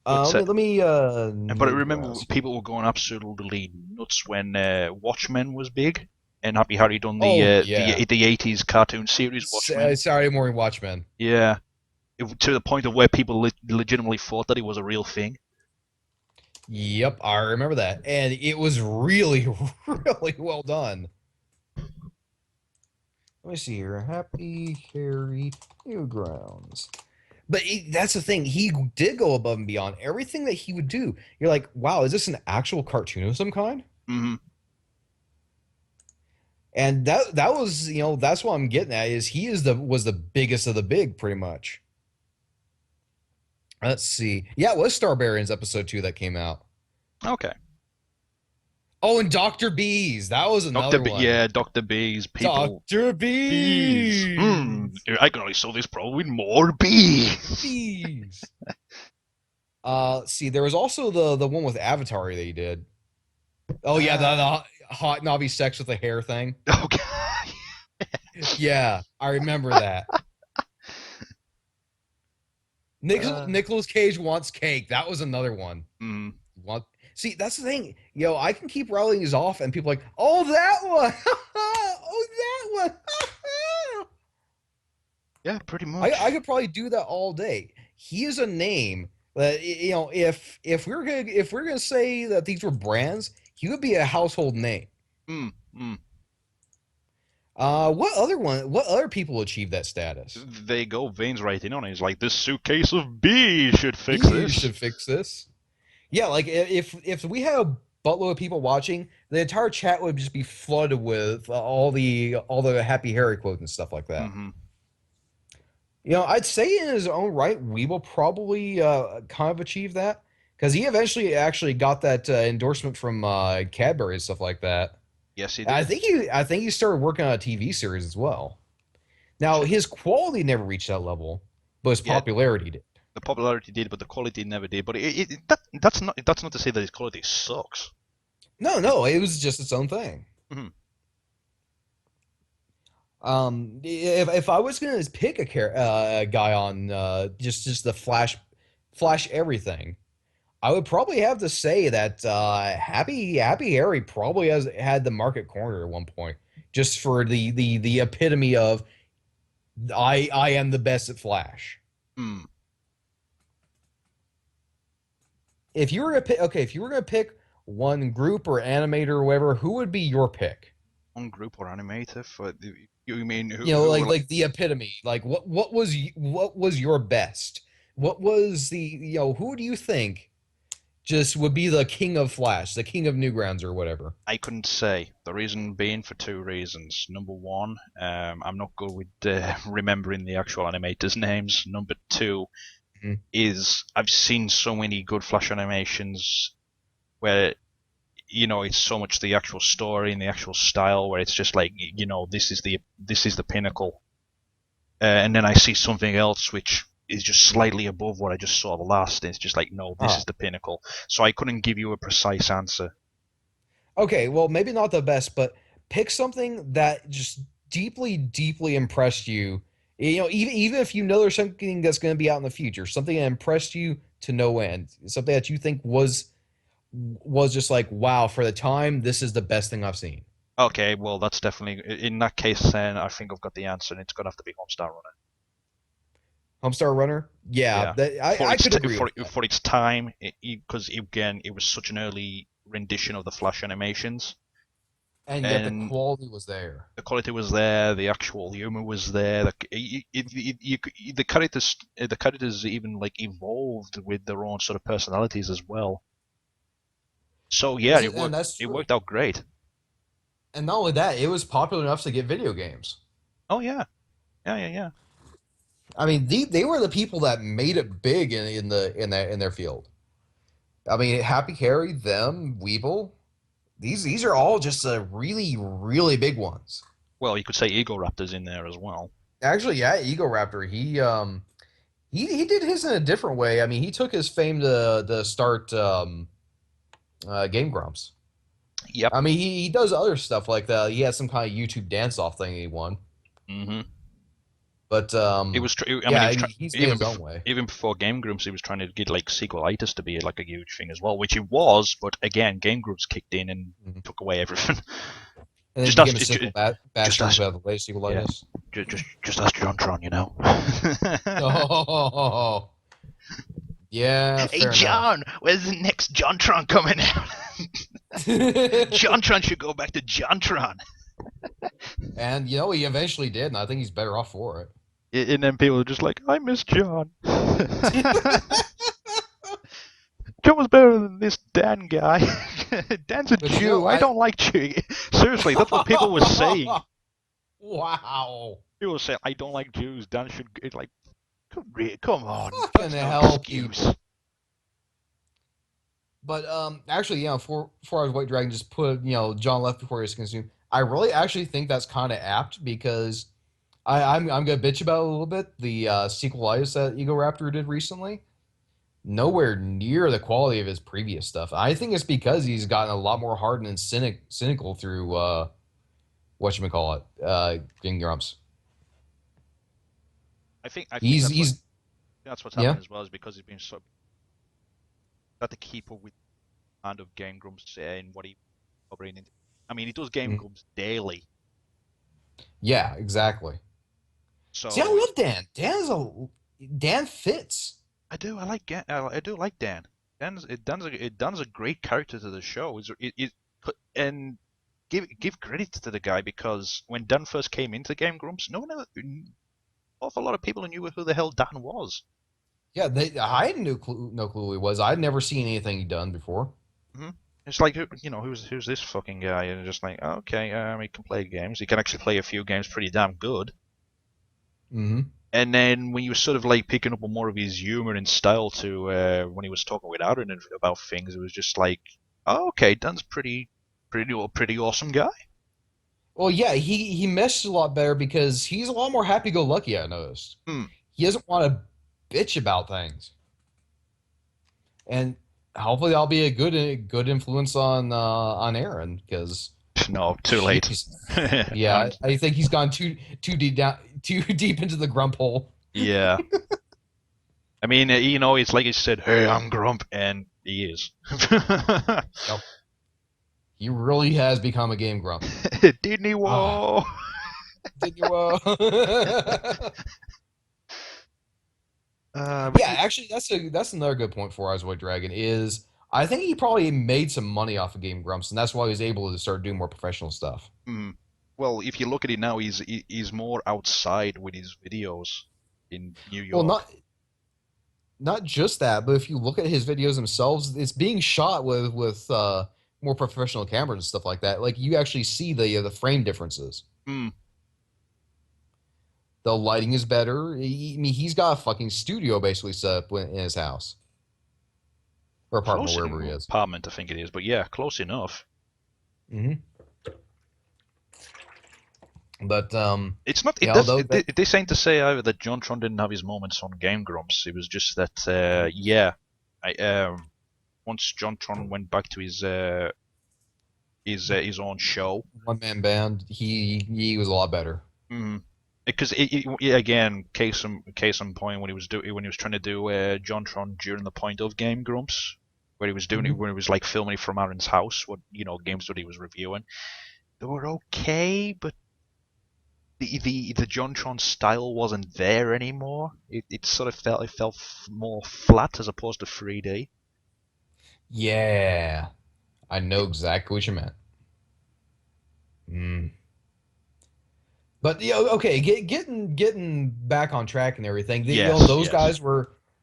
But but I remember Newgrounds. people were going absolutely nuts when Watchmen was big, and Happy Harry done Oh yeah. the 80s cartoon series Watchmen. Saturday Morning Watchmen. Yeah, to the point of where people legitimately thought that it was a real thing. Yep, I remember that, and it was really, really well done. Let me see here. Happy Harry Newgrounds. But that's the thing. He did go above and beyond everything that he would do. You're like, wow, is this an actual cartoon of some kind? Hmm. And that was, that's what I'm getting at is he is the was the biggest of the big, pretty much. Let's see. Yeah, it was Starbarians episode 2 that came out. Okay. Oh, and Dr. Bees. That was another one. Yeah, Doctor Bees, people. Dr. Bees. Bees. I can only solve this problem with more bees. Bees. See, there was also the one with Avatar that he did. Oh yeah, the hot knobby sex with the hair thing. Okay. Yeah, I remember that. Uh, Nicholas Cage wants cake. That was another one. mm, Want See, that's the thing. I can keep rolling these off, and people are like, oh that one, oh that one. yeah, pretty I much. could probably do that all day. He is a name that if we're gonna say that these were brands, he would be a household name. Mm, mm. What other people achieve that status? They go Vane's right in on it. He's like, this suitcase of bees should fix You this. should fix this. Yeah, like if we had a buttload of people watching, the entire chat would just be flooded with all the Happy Harry quotes and stuff like that. Hmm. I'd say in his own right, we will probably kind of achieve that because he eventually actually got that endorsement from Cadbury and stuff like that. Yes, he I did. think he started working on a TV series as well. Now his quality never reached that level, but his Yeah, popularity did. the popularity did, but the quality never did. But that's not to say that his quality sucks. No, no, it was just its own thing. Hmm. If I was gonna pick a guy on just the Flash Flash everything, I would probably have to say that Happy Harry probably has had the market corner at one point, just for the epitome of I am the best at Flash. Hmm. If you were gonna pick, okay, if you were gonna pick one group or animator or whatever, who would be your pick? On group or animator for you mean You know, who will like the epitome. Like what was your best? What was the who do you think just would be the king of Flash, the king of Newgrounds or whatever? I couldn't say. The reason being for two reasons. Number one, I'm not good with remembering the actual animators' names. Number two Mhm. is I've seen so many good Flash animations where it's so much the actual story and the actual style where it's just like this is the pinnacle, and then I see something else which is just slightly above what I just saw the last, and it's just like, no, this is Ah, the pinnacle. So I couldn't give you a precise answer. okay, well, maybe not the best, but pick something that just deeply impressed you. You know, even if you know there's something that's going to be out in the future, something that impressed you to no end, something that you think was just like, wow, for the time, this is the best thing I've seen. Okay, well, that's definitely in that case. Then I think I've got the answer, and it's gonna have to be Homestar Runner. Homestar Runner, yeah, Yeah, for I its could agree with that. for its time, because again, it was such an early rendition of the Flash animations, And yet the and quality was there. the quality was there, the actual humor was there. The characters even like evolved with their own sort of personalities as well. So yeah, it And worked. that's It true. worked out great. And not only that, it was popular enough to get video games. Oh yeah, yeah, yeah, yeah. I mean, they were the people that made it big in their field. I mean, Happy Harry, them, Weeble, these are all just really big ones. Well, you could say Ego Raptor's in there as well. Actually, yeah, Ego Raptor, he did his in a different way. I mean, he took his fame to start Game Grumps. Yep. I mean, he does other stuff like that. He has some kind of YouTube dance off thing he won, Hmm. but It was. I mean, yeah, he was I trying mean, he's made even his own before way. even before Game Grumps. He was trying to get like sequelitis to be like a huge thing as well, which it was. But again, Game Grumps kicked in and Mhm. took away everything. And then he just became ask, a sequel just bastard ask, without the latest yeah, sequelitis. just ask Jontron, you know. Oh, yeah, Hey fair enough. John, where's the next Jontron coming out? Jontron should go back to Jontron. And you know, he eventually did, and I think he's better off for And then people are just like, I miss John. it. John was better than this Dan guy. Dan's a But you know, Jew. I don't like Jew. Seriously, that's what people were saying. wow, People were saying, I don't like Jews. Dan should like, come on, fucking that's no hell, excuse. people. But actually, before I was White Dragon, just put John left before he was consumed. I really actually think that's kind of apt because I'm gonna bitch about it a little bit. The sequelitis that Ego Raptor did recently, nowhere near the quality of his previous stuff. I think it's because he's gotten a lot more hardened and cynical through whatchamacallit, King Grumps. I think He's that's what he's that's what's yeah. happened as well, is because he's been so got to keep up with the kind of Game Grumps and what he covering into. I mean, he does Game Mm, Grumps daily, yeah, exactly. See, I so love Dan. Dan fits. I do like Dan. Dan's a great character to the show. And give credit to the guy, because when Dan first came into Game Grumps, no one ever, awful lot of people knew who the hell Dan was. Yeah, I had no clue who he was. I'd never seen anything he'd done before. Hmm. It's like, who's this fucking guy? And just like, oh, okay, he can play games. He can actually play a few games pretty damn good. Hmm. And then when you were sort of like picking up on more of his humor and style to when he was talking with Aaron about things, it was just like, oh, okay, Dan's pretty awesome guy. Well, yeah, he meshes a lot better because he's a lot more happy-go-lucky. I noticed Hmm. he doesn't want to bitch about things, and hopefully I'll be a good influence on Aaron because No, too late. jeez, yeah, I'm, I think he's gone too deep into the grump hole. yeah. I mean, it's like he said, "Hey, I'm Grump," and he is. Yep. He really has become a game grump. Disney Ah, Whoa. did you? But Yeah, actually, that's another good point for Eyes White Dragon. Is I think he probably made some money off of Game Grumps, and that's why he was able to start doing more professional stuff. mm, well, if you look at it now, he's more outside with his videos in New Well, York. not just that, but if you look at his videos themselves, it's being shot with more professional cameras and stuff like that. Like you actually see the frame differences. Mm, The lighting is better. I mean, he's got a fucking studio basically set up in his house or apartment, close wherever he is. apartment, I think it is, but yeah, close enough. Hmm. But It's not. you It know, does. though that This ain't to say either that John Tron didn't have his moments on Game Grumps. It was just that, yeah, I once John Tron went back to his own show. one man band, he was a lot better. Mm. Because again, case in point, when he was trying to do JonTron during the point of Game Grumps, where he was doing it Hmm. when he was like filming it from Aaron's house, what games that he was reviewing, they were okay, but the JonTron style wasn't there anymore. It sort of felt more flat as opposed to 3D. Yeah, I know exactly what you meant. Mm. But okay, getting back on track and everything. Yes, yes.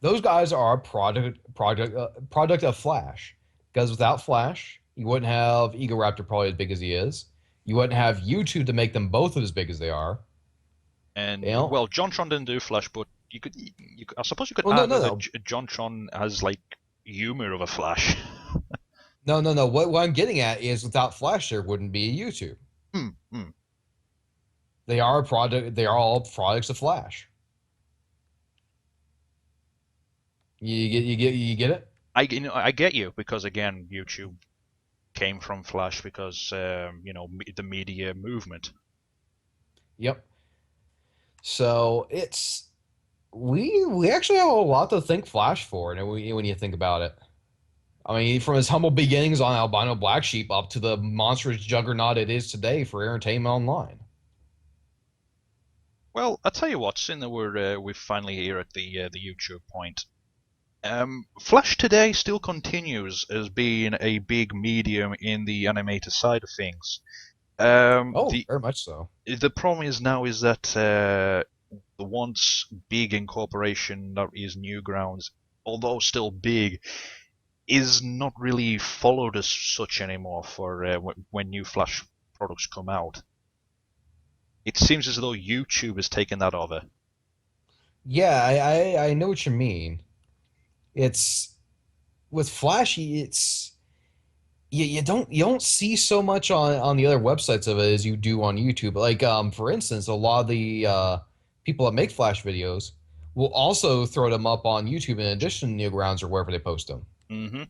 Those guys are a product of Flash. Because without Flash, you wouldn't have Ego Raptor probably as big as he is. You wouldn't have YouTube to make them both as big as they are. You And know? well, JonTron didn't do Flash, but I suppose you could Well, no, no, argue that no, JonTron has like humor of a Flash. no. What I'm getting at is without Flash, there wouldn't be a YouTube. Hmm, hmm. They are a product. They are all products of Flash. You get it? I get you because again, YouTube came from Flash because the media movement. Yep. So it's we actually have a lot to thank Flash for, and when you think about it. I mean, from his humble beginnings on Albino Black Sheep up to the monstrous juggernaut it is today for entertainment online. Well, I tell you what, seeing that we're finally here at the YouTube point, Flash today still continues as being a big medium in the animated side of things. Oh, The very much so. the problem is now is that the once big incorporation that is Newgrounds, although still big, is not really followed as such anymore for when new Flash products come out. It seems as though YouTube has taken that over. Yeah, I know what you mean. It's with Flashy, it's you don't see so much on the other websites of it as you do on YouTube. Like for instance, a lot of the people that make Flash videos will also throw them up on YouTube in addition to Newgrounds or wherever they post them. Hmm.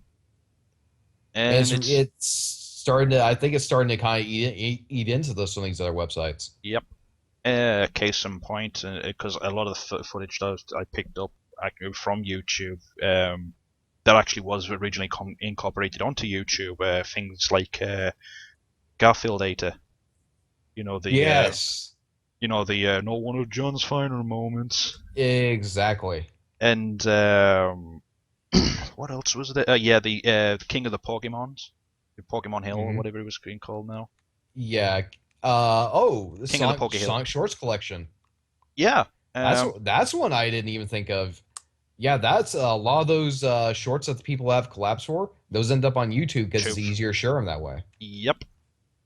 And And it's it's starting to I think it's starting to kind of eat into some of these other websites. yep. Case in point, because a lot of the footage that I picked up from YouTube, that actually was originally incorporated onto YouTube. Things like Garfield data, you know the uh, Yes, not one of John's finer moments. exactly. And what else was there? Yeah, the King of the Pokemons, the Pokemon Hill or Hmm. whatever it was being called now. Yeah. The King of the Poke Hill. Sonic Shorts collection. Yeah. That's one I didn't even think of. Yeah, that's a lot of those shorts that the people have collabs for. Those end up on YouTube because it's Truth. easier to share them that way. Yep.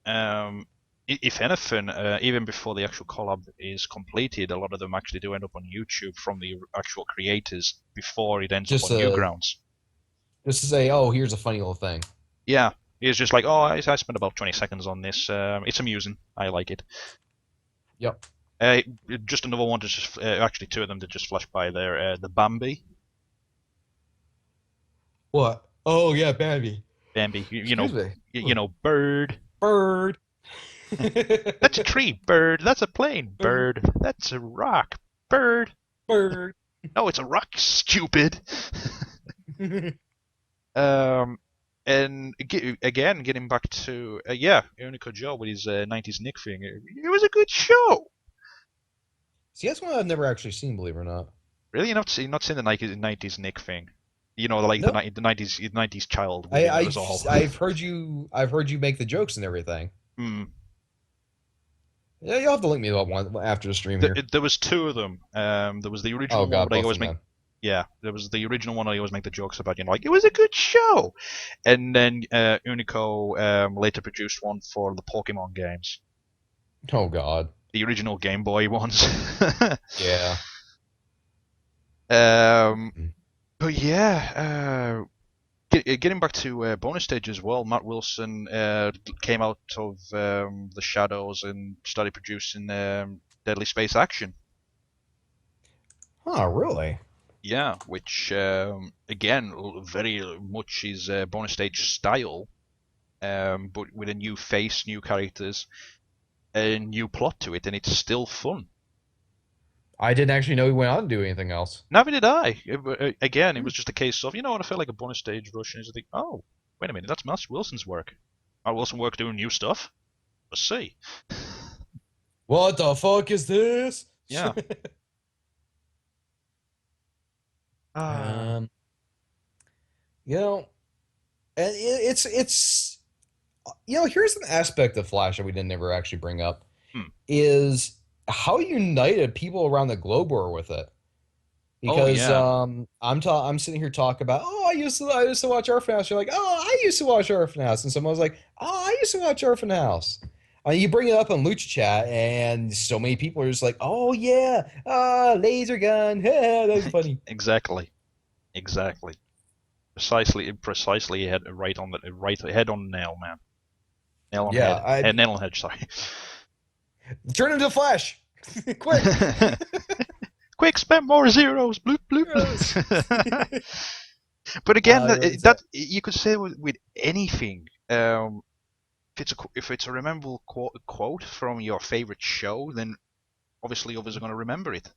Um, if anything, even before the actual collab is completed, a lot of them actually do end up on YouTube from the actual creators before it ends up Just on to Newgrounds. just to say, oh, here's a funny little thing. Yeah, it's just like, oh, I spent about 20 seconds on this. It's amusing. I like it. Yep. Uh, just another one to just actually two of them that just flashed by there. The Bambi, What? Oh yeah, Babby. Bambi, Excuse me. bird. Bird. That's a tree, bird. That's a plane, bird. That's a rock, bird. Bird. No, it's a rock, stupid. Um, and again, getting back to yeah, Unico Joe with his '90s Nick thing. It was a good show. See, that's one I've never actually seen, believe it or not. Really, not seen the '90s Nick thing. You know, like Nope. the '90s child within us all. I've heard you make the jokes and everything. Hmm. Yeah, you'll have to link me up one after the stream here. There was two of them. There was the Oh original one, God, but I both always of make them. yeah, there was the original one. I always make the jokes about, you know, like it was a good show, and then Unico later produced one for the Pokemon games, Oh God. the original Game Boy ones. Yeah. um, but yeah, getting back to bonus stage as well. Matt Wilson came out of the shadows and started producing Deadly Space Action. Oh, really? Yeah, which again very much is bonus stage style, but with a new face, new characters, a new plot to it, and it's still fun. I didn't actually know he went on to do anything else. Neither did I. Again, it Hmm. was just a case of, you know what, I felt like a bonus stage rush, and I think, oh, wait a minute, that's Matt Wilson's work. Matt Wilson work doing new stuff. Let's see. What the fuck is this? Yeah. Ah. um, you know, and it's here's an aspect of Flash that we didn't ever actually bring up Hmm. is how united people around the globe were with it. Oh Because yeah. I'm sitting here talking about, oh, I used to watch Orphan House. You're like, oh, I used to watch Orphan House, and someone was like, oh, I used to watch Orphan House. You bring it up on Lucha Chat, and so many people are just like, oh yeah, laser gun, that's funny. Exactly. Exactly. Precisely head right on the right head on the nail, man. Nail on Yeah, head. I Nail on head. Sorry. turn into Flash, quick. Quick, spam more zeros. Bloop Yes. bloop. But again, It was that you could say with anything. If it's a memorable quote from your favorite show, then obviously others are going to remember it.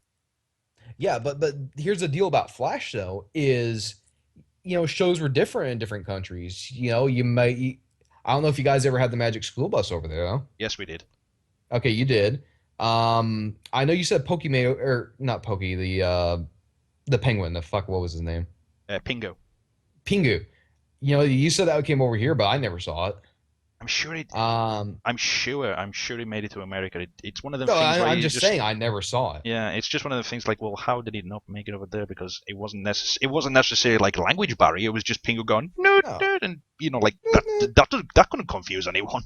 yeah, but here's the deal about Flash though is shows were different in different countries. I don't know if you guys ever had the Magic School Bus over there though. Yes, we did. Okay, you did. I know you said Pokemon or not Pokey, the penguin. The fuck, what was his name? Pingo. Pingu. You said that came over here, but I never saw it. I'm sure it. Um, I'm sure it made it to America. It's one of them no, things where I'm you just just saying I never saw it. yeah, it's just one of the things like, well, how did it not make it over there? Because it wasn't necessarily like language barrier. It was just Pingo going nerd No. nerd, and you know, like that couldn't confuse anyone.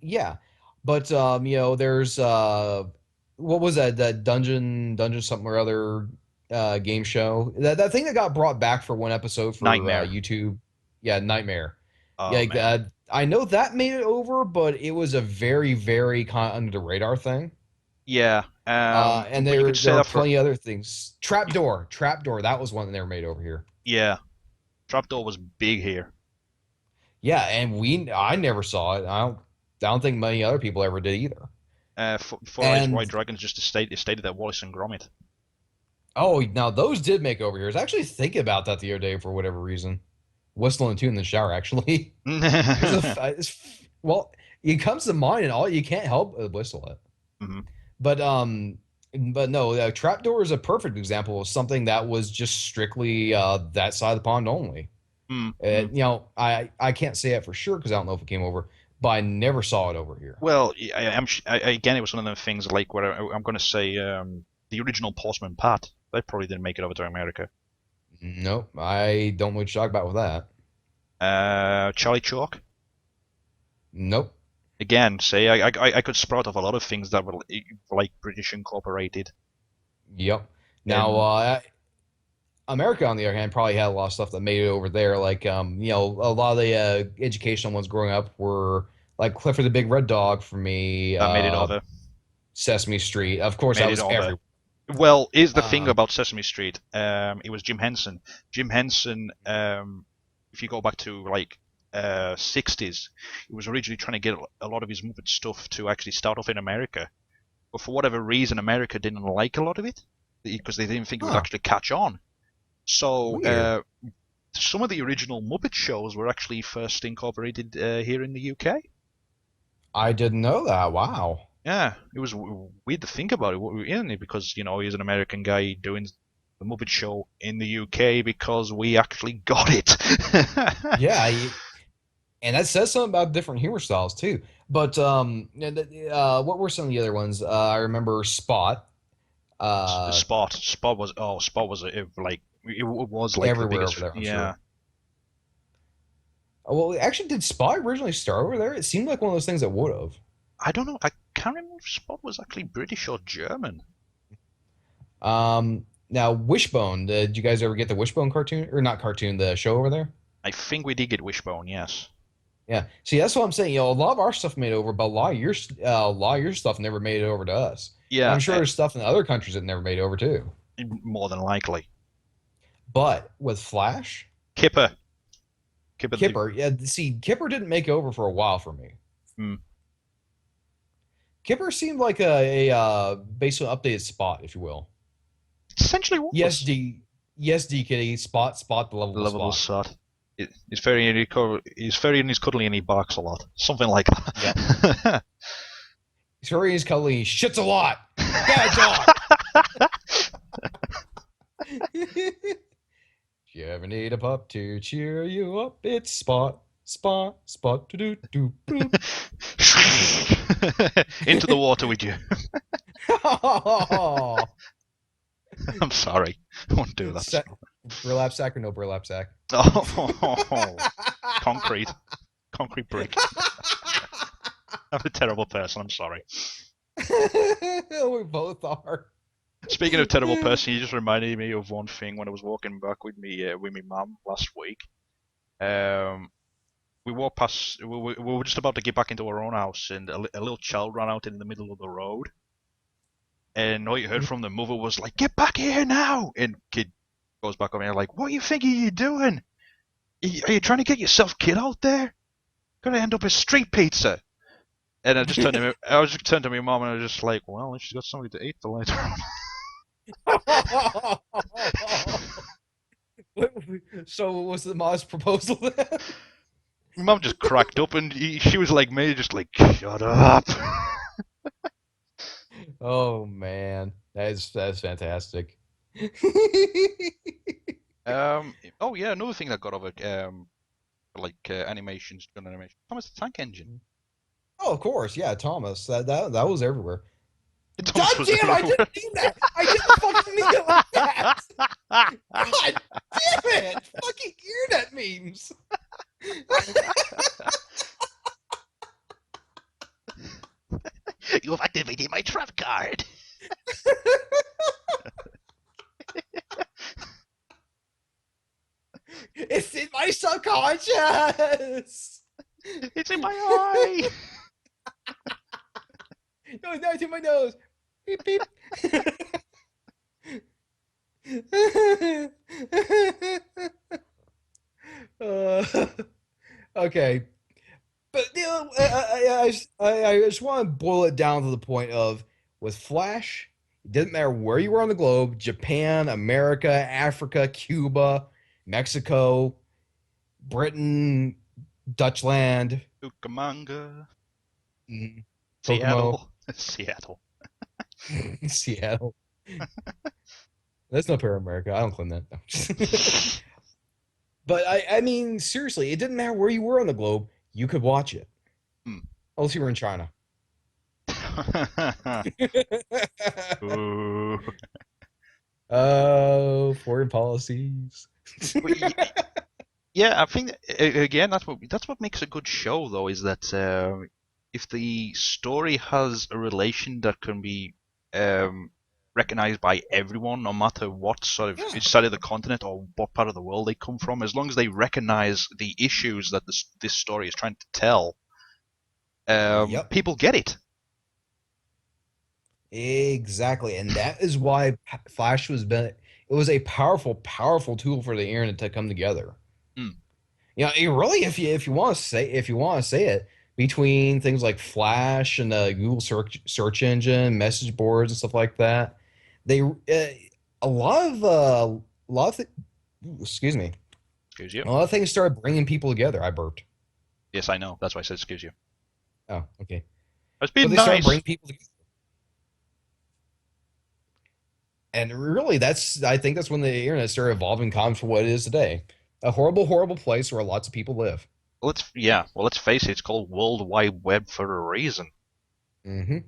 Yeah, but there's what was that dungeon something or other game show that thing that got brought back for one episode for Nightmare. YouTube. Yeah, Nightmare. Yeah, Oh man. I know that made it over, but it was a very very kind of under the radar thing. Yeah. And But you could there say are that for plenty other things. Trapdoor, that was one that never made over here. yeah. Trapdoor was big here. Yeah, and I never saw it. I don't think many other people ever did either. Four Eyes White And Dragons just stated that Wallace and Gromit. oh, now those did make over here. I was actually thinking about that the other day for whatever reason. Whistling too in the shower, actually. There's well, it comes to mind, and all you can't help but whistle it. Mhm. But but no, Trapdoor is a perfect example of something that was just strictly that side of the pond only. Mm-hmm. I can't say it for sure because I don't know if it came over, but I never saw it over here. Well, again, it was one of the things like where I'm going to say the original Postman Pat. They probably didn't make it over to America. Nope, I don't know what you're talking about with that. Charlie Chalk. Nope. Again, say I could sprout off a lot of things that were like British Incorporated. Yep. Now, And America, on the other hand, probably had a lot of stuff that made it over there. Like, a lot of the educational ones growing up were like Clifford the Big Red Dog for me, that made it over. Sesame Street. Of course, Made that it was over. every. Well, is the thing Um, about Sesame Street? It was Jim Henson. Jim Henson. If you go back to like 60s, he was originally trying to get a lot of his Muppet stuff to actually start off in America, but for whatever reason, America didn't like a lot of it. because they didn't think it would Huh. actually catch on. So Weird. some of the original Muppet shows were actually first incorporated here in the UK. I didn't know that. Wow. Yeah, it was weird to think about it, isn't it? Because he's an American guy doing the Muppet Show in the UK because we actually got it. Yeah, and that says something about different humor styles too. But what were some of the other ones? I remember Spot. Uh, Spot was like it was like the everywhere biggest. over there, I'm sure. Yeah, Well, actually, did Spot originally start over there? It seemed like one of those things that would have. I don't know. I can't remember if Spot was actually British or German. Now Wishbone. Did you guys ever get the Wishbone cartoon or not cartoon? The show over there. I think we did get Wishbone. Yes. Yeah. See, that's what I'm saying. A lot of our stuff made over, but a lot of your stuff never made it over to us. And Yeah, I'm sure there's stuff in other countries that never made it over too. more than likely. But with Flash, Kipper, Kipper the. Kipper, yeah. See, Kipper didn't make it over for a while for me. Mm, Kipper seemed like a basically updated Spot, if you will. essentially Yes, was. yes, D Kitty, Spot, the lovable Lovable Spot. sod. He's very and he's cuddly and he barks a lot. Something like Yep. that. He's very he's cuddly. He shits a lot. Bad dog. If you ever need a pup to cheer you up, it's Spot, Spot, Spot, do do do Into the water with you. boop. I'm sorry. I won't do that. Burlap sack or no burlap sack? Oh, concrete. Concrete brick. I'm a terrible person. I'm sorry. We both are. Speaking of terrible person, you just reminded me of one thing when I was walking back with me mum last week. Um, we walked past. We were just about to get back into our own house, and a little child ran out in the middle of the road. And all you heard from the mother was like, "Get back here now!" And kid goes back over there like, "What you think are you doing? Are you trying to get yourself kid out there? Gonna end up as street pizza." And I was just turned to my mom and I was just like, "Well, if she's got somebody to eat the later on." So, what was the mom's proposal then? My mom just cracked up and she was like me, just like, "Shut up." Oh man, that's fantastic. Oh yeah, another thing that got over like animations, gun animation. Thomas the Tank Engine. Oh, of course, yeah, Thomas. That was everywhere. Thomas God was damn! I everywhere. didn't mean that. I didn't fucking mean it like that. God damn it! Fucking internet memes. You've activated my trap card. It's in my subconscious. It's in my eye. No, it's in my nose. Beep beep. uh, okay, but I just want to boil it down to the point of with Flash, it didn't matter where you were on the globe, Japan, America, Africa, Cuba, Mexico, Britain, Dutchland, Cucamonga. mm, Kokomo, Seattle. Seattle. Seattle. That's not Para America. I don't claim that. But I mean, seriously, it didn't matter where you were on the globe, you could watch it. Hmm. Unless you were in China. Ooh. Oh, foreign policies. Yeah, I think again that's what makes a good show though is that if the story has a relation that can be um, recognized by everyone, no matter what sort of Yeah. side of the continent or what part of the world they come from, as long as they recognize the issues that this story is trying to tell, Yep. people get it. Exactly. And that is why Flash it was a powerful, powerful tool for the internet to come together. Mm. You know, it really, if you want to say it, between things like Flash and Google search engine, message boards, and stuff like that, they a lot of excuse me, Excuse you. a lot of things started bringing people together. I burped. Yes, I know. That's why I said excuse you. Oh, okay. It's But been they started nice. bringing people together. And really, I think that's when the internet started evolving comics for what it is today. A horrible, horrible place where lots of people live. Well, let's face it. It's called World Wide Web for a reason. Hmm. It's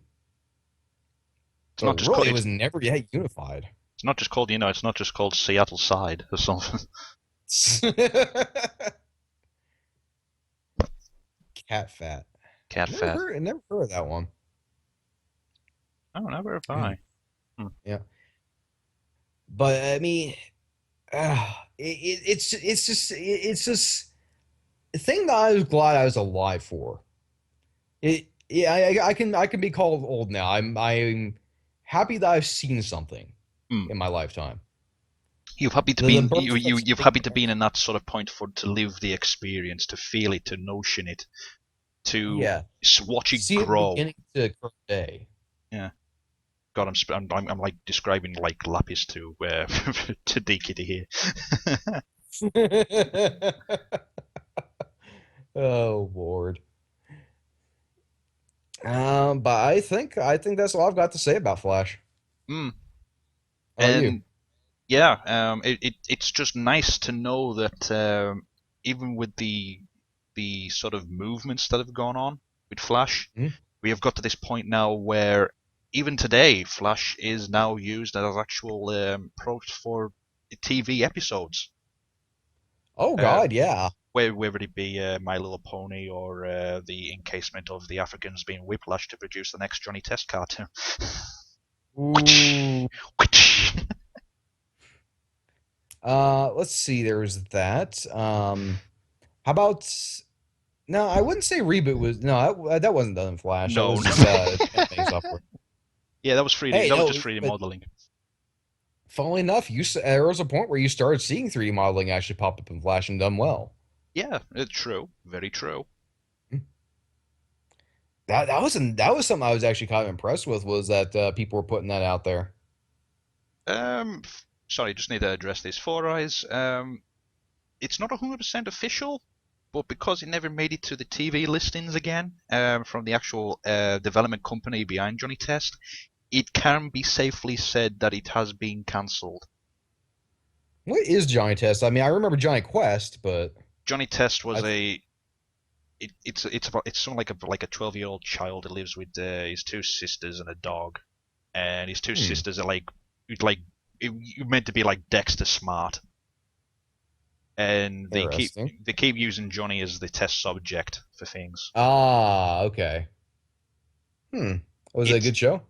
But not just called. really, it was never yet unified. It's not just called. It's not just called Seattle Side or something. Cat fat. Cat fat. Never heard of that one. Oh, never have Mm, I. Hmm. yeah, but I mean, it's just the thing that I was glad I was alive for. Yeah, I can be called old now. I'm happy that I've seen something Hmm. in my lifetime. You've happy to The be birth of you've something happy to be else. in that sort of point for to live the experience, to feel it, to notion it, to Yeah, watch it see it grow. beginning to current day. Yeah. God, I'm like describing like Lapis to to Dekity here. Oh Lord. But I think that's all I've got to say about Flash. Hmm. How about you? And yeah, it's just nice to know that even with the sort of movements that have gone on with Flash, Hmm? we have got to this point now where even today, Flash is now used as actual product for TV episodes. Oh Uh, God, yeah. whether it be My Little Pony or the encasement of the Africans being whiplashed to produce the next Johnny Test cartoon. Ooh. Let's see. There was that. How about? No, I wouldn't say reboot was. No, that wasn't done in Flash. That No, was no. just animating software. Yeah, that was 3D. Hey, That was no, just 3D but modeling. funnily enough, there was a point where you started seeing 3D modeling actually pop up in Flash and done well. Yeah, it's true. Very true. That was something I was actually kind of impressed with was that people were putting that out there. Sorry, just need to address this. Four Eyes. It's not 100% official, but because it never made it to the TV listings again from the actual development company behind Johnny Test, it can be safely said that it has been cancelled. What is Johnny Test? I mean, I remember Johnny Quest, but Johnny Test was I a it's something like a 12-year-old child that lives with his two sisters and a dog, and his two hmm, sisters are like you're meant to be like Dexter Smart, and interesting. they keep using Johnny as the test subject for things. Ah, okay. Hmm. Was it a It's good show?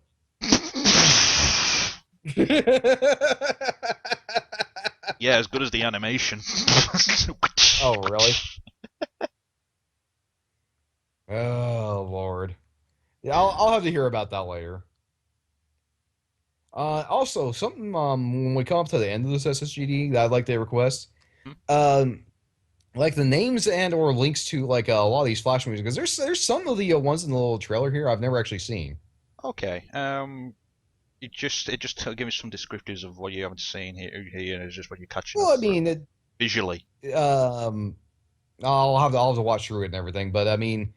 yeah, as good as the animation. Oh, really? Oh, Lord. Yeah, I'll have to hear about that later. Also, something when we come up to the end of this SSGD that I'd like to request, um, like the names and or links to like a lot of these Flash movies because there's some of the ones in the little trailer here I've never actually seen. Okay. It just give me some descriptors of what you haven't seen here, and it's just what you're catching Well, up I through mean, visually. um, I'll have to watch through it and everything, but I mean,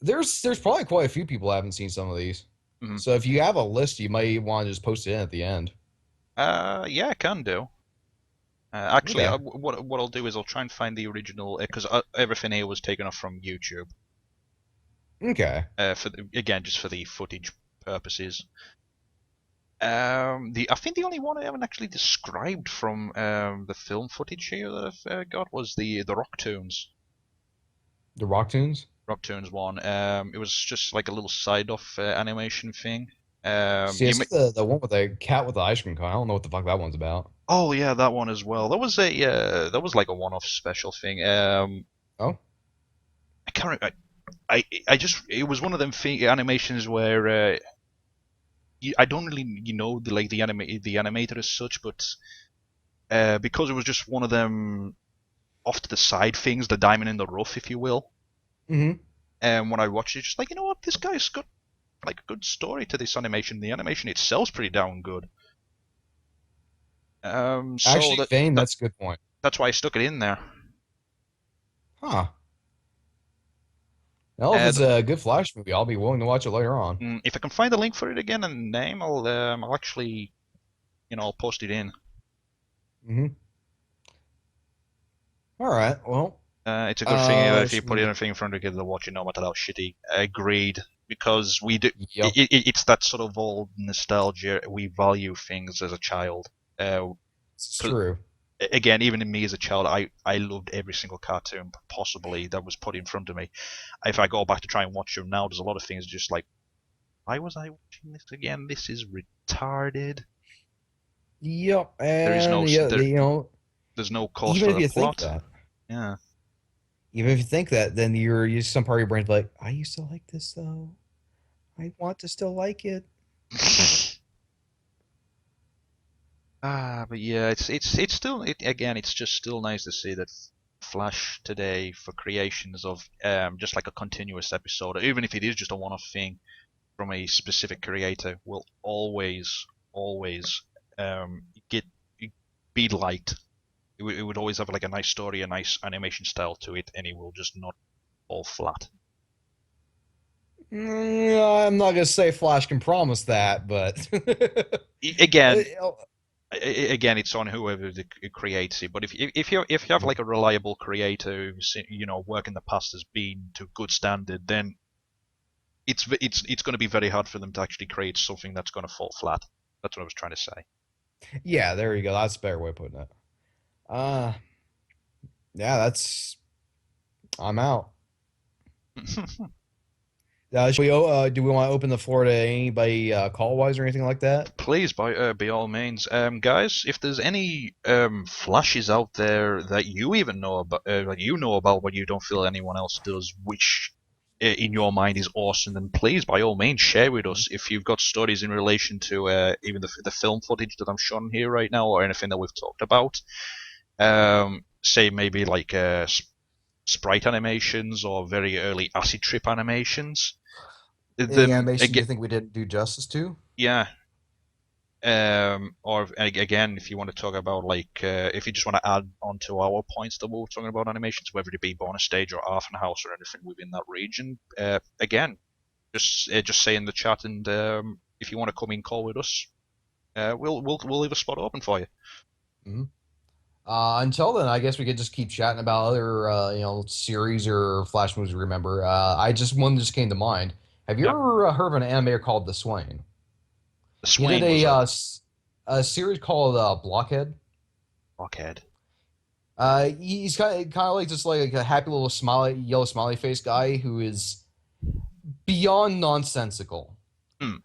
there's probably quite a few people that haven't seen some of these. Hmm. So if you have a list, you might want to just post it in at the end. Yeah, I can do. Actually, Okay. what I'll do is I'll try and find the original because everything here was taken off from YouTube. Okay. Again, just for the footage purposes. The I think the only one I haven't actually described from the film footage here that I've got was the Rock Tunes. The Rock Tunes. Rock Tunes one. It was just like a little side off animation thing. See, I see the one with the cat with the ice cream cone. I don't know what the fuck that one's about. Oh yeah, that one as well. That was like a one off special thing. Oh. I can't. I just it was one of them animations where I don't really the animator as such, but because it was just one of them off to the side things, the diamond in the rough, if you will. Hmm. And when I watched it, just like, you know what, this guy's got like a good story to this animation. The animation itself's pretty damn good. So Actually, Fame, that's a good point. that's why I stuck it in there. Huh. Well, if Uh, it's a good Flash movie, I'll be willing to watch it later on. if I can find the link for it again and name, I'll actually, I'll post it in. Hmm. All right. Well, It's a good thing if you should put we? anything in front of kids to watch it, no matter how shitty. Agreed, because we do. Yep, It's that sort of old nostalgia. We value things as a child. Uh, it's true. Again, even in me as a child, I loved every single cartoon possibly that was put in front of me. If I go back to try and watch them now, there's a lot of things just like, why was I watching this again? This is retarded. Yep, There is no and yeah, there's no cause even for if the you think plot. that, Yeah. then you some part of your brain's like, I used to like this though. I want to still like it. But yeah, it's still again. It's just still nice to see that Flash today for creations of just like a continuous episode, even if it is just a one-off thing from a specific creator, will always get be liked. It would always have like a nice story, a nice animation style to it, and it will just not fall flat. I'm not gonna say Flash can promise that, but Again, again, it's on whoever creates it. But if you have like a reliable creator who's work in the past has been to good standard, then it's going to be very hard for them to actually create something that's going to fall flat. That's what I was trying to say. yeah, there you go. That's a better way of putting it. Uh, yeah, that's. I'm out. Do we want to open the floor to anybody call wise or anything like that? Please, by all means, guys, if there's any flashes out there that you even know about, that you know about, but you don't feel anyone else does, which in your mind is awesome, then please, by all means, share with us. If you've got stories in relation to even the film footage that I'm showing here right now, or anything that we've talked about, say maybe like sprite animations or very early acid trip animations. Any Them animation again, you think we didn't do justice to? yeah, or again, if you want to talk about like, if you just want to add on to our points that we were talking about animations, whether it be bonus stage or Arthur House or anything within that region, again, just say in the chat, and if you want to come in call with us, we'll leave a spot open for you. Mm-hmm. Until then, I guess we could just keep chatting about other, series or Flash movies we remember. I just one just came to mind. Have you Yeah, ever heard of an animator called The Swain? the He did Swain was a a series called Blockhead. blockhead. He's kind of like just like a happy little smiley, yellow smiley face guy who is beyond nonsensical. Hmm.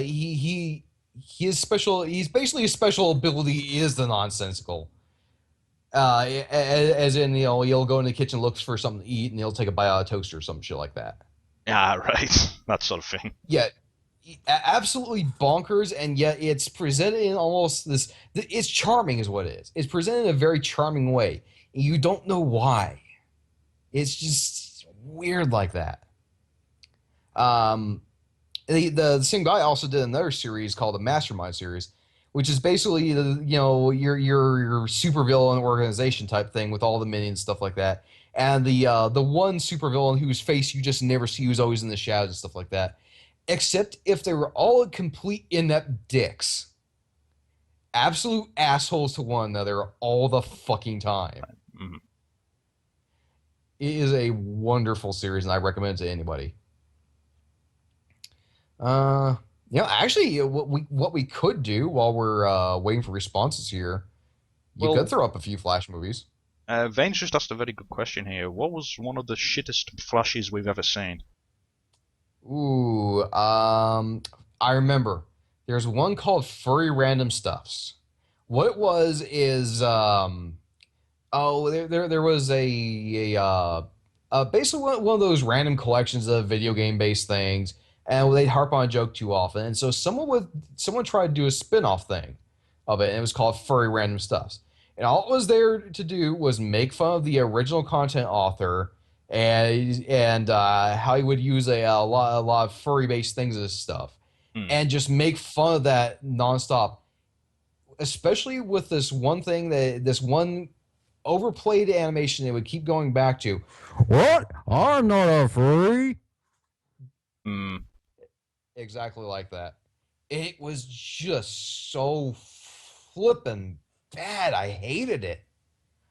He is special. He's basically his special ability is the nonsensical. As in, he'll go in the kitchen, looks for something to eat, and he'll take a bite out of a toaster or some shit like that. Yeah, right. That sort of thing. Yeah, absolutely bonkers, and yet it's presented in almost this. It's charming, is what it is. It's presented in a very charming way. You don't know why. It's just weird like that. Um, the same guy also did another series called the Mastermind series, which is basically your supervillain organization type thing with all the minions and stuff like that. And the one supervillain whose face you just never see, who's always in the shadows and stuff like that. Except if they were all complete inept dicks, absolute assholes to one another all the fucking time. Mhm. It is a wonderful series, and I recommend it to anybody. Uh, actually, what we could do while we're waiting for responses here, you could Well, throw up a few Flash movies. Vane's just asked a very good question here. What was one of the shittest flashes we've ever seen? Ooh, I remember. There's one called Furry Random Stuffs. What it was is oh, there was basically one of those random collections of video game based things, and they'd harp on a joke too often, and so someone tried to do a spin-off thing of it, and it was called Furry Random Stuffs, and all it was there to do was make fun of the original content author and how he would use a lot of furry based things as stuff, Hmm. and just make fun of that nonstop. especially with this one thing that this one overplayed animation they would keep going back to. What? I'm not a furry. Mm. Exactly like that. It was just so flippin' bad. I hated it.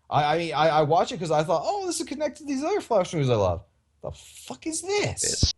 I mean, I watched it because I thought, oh, this is connected to these other Flash movies I love. The fuck is this?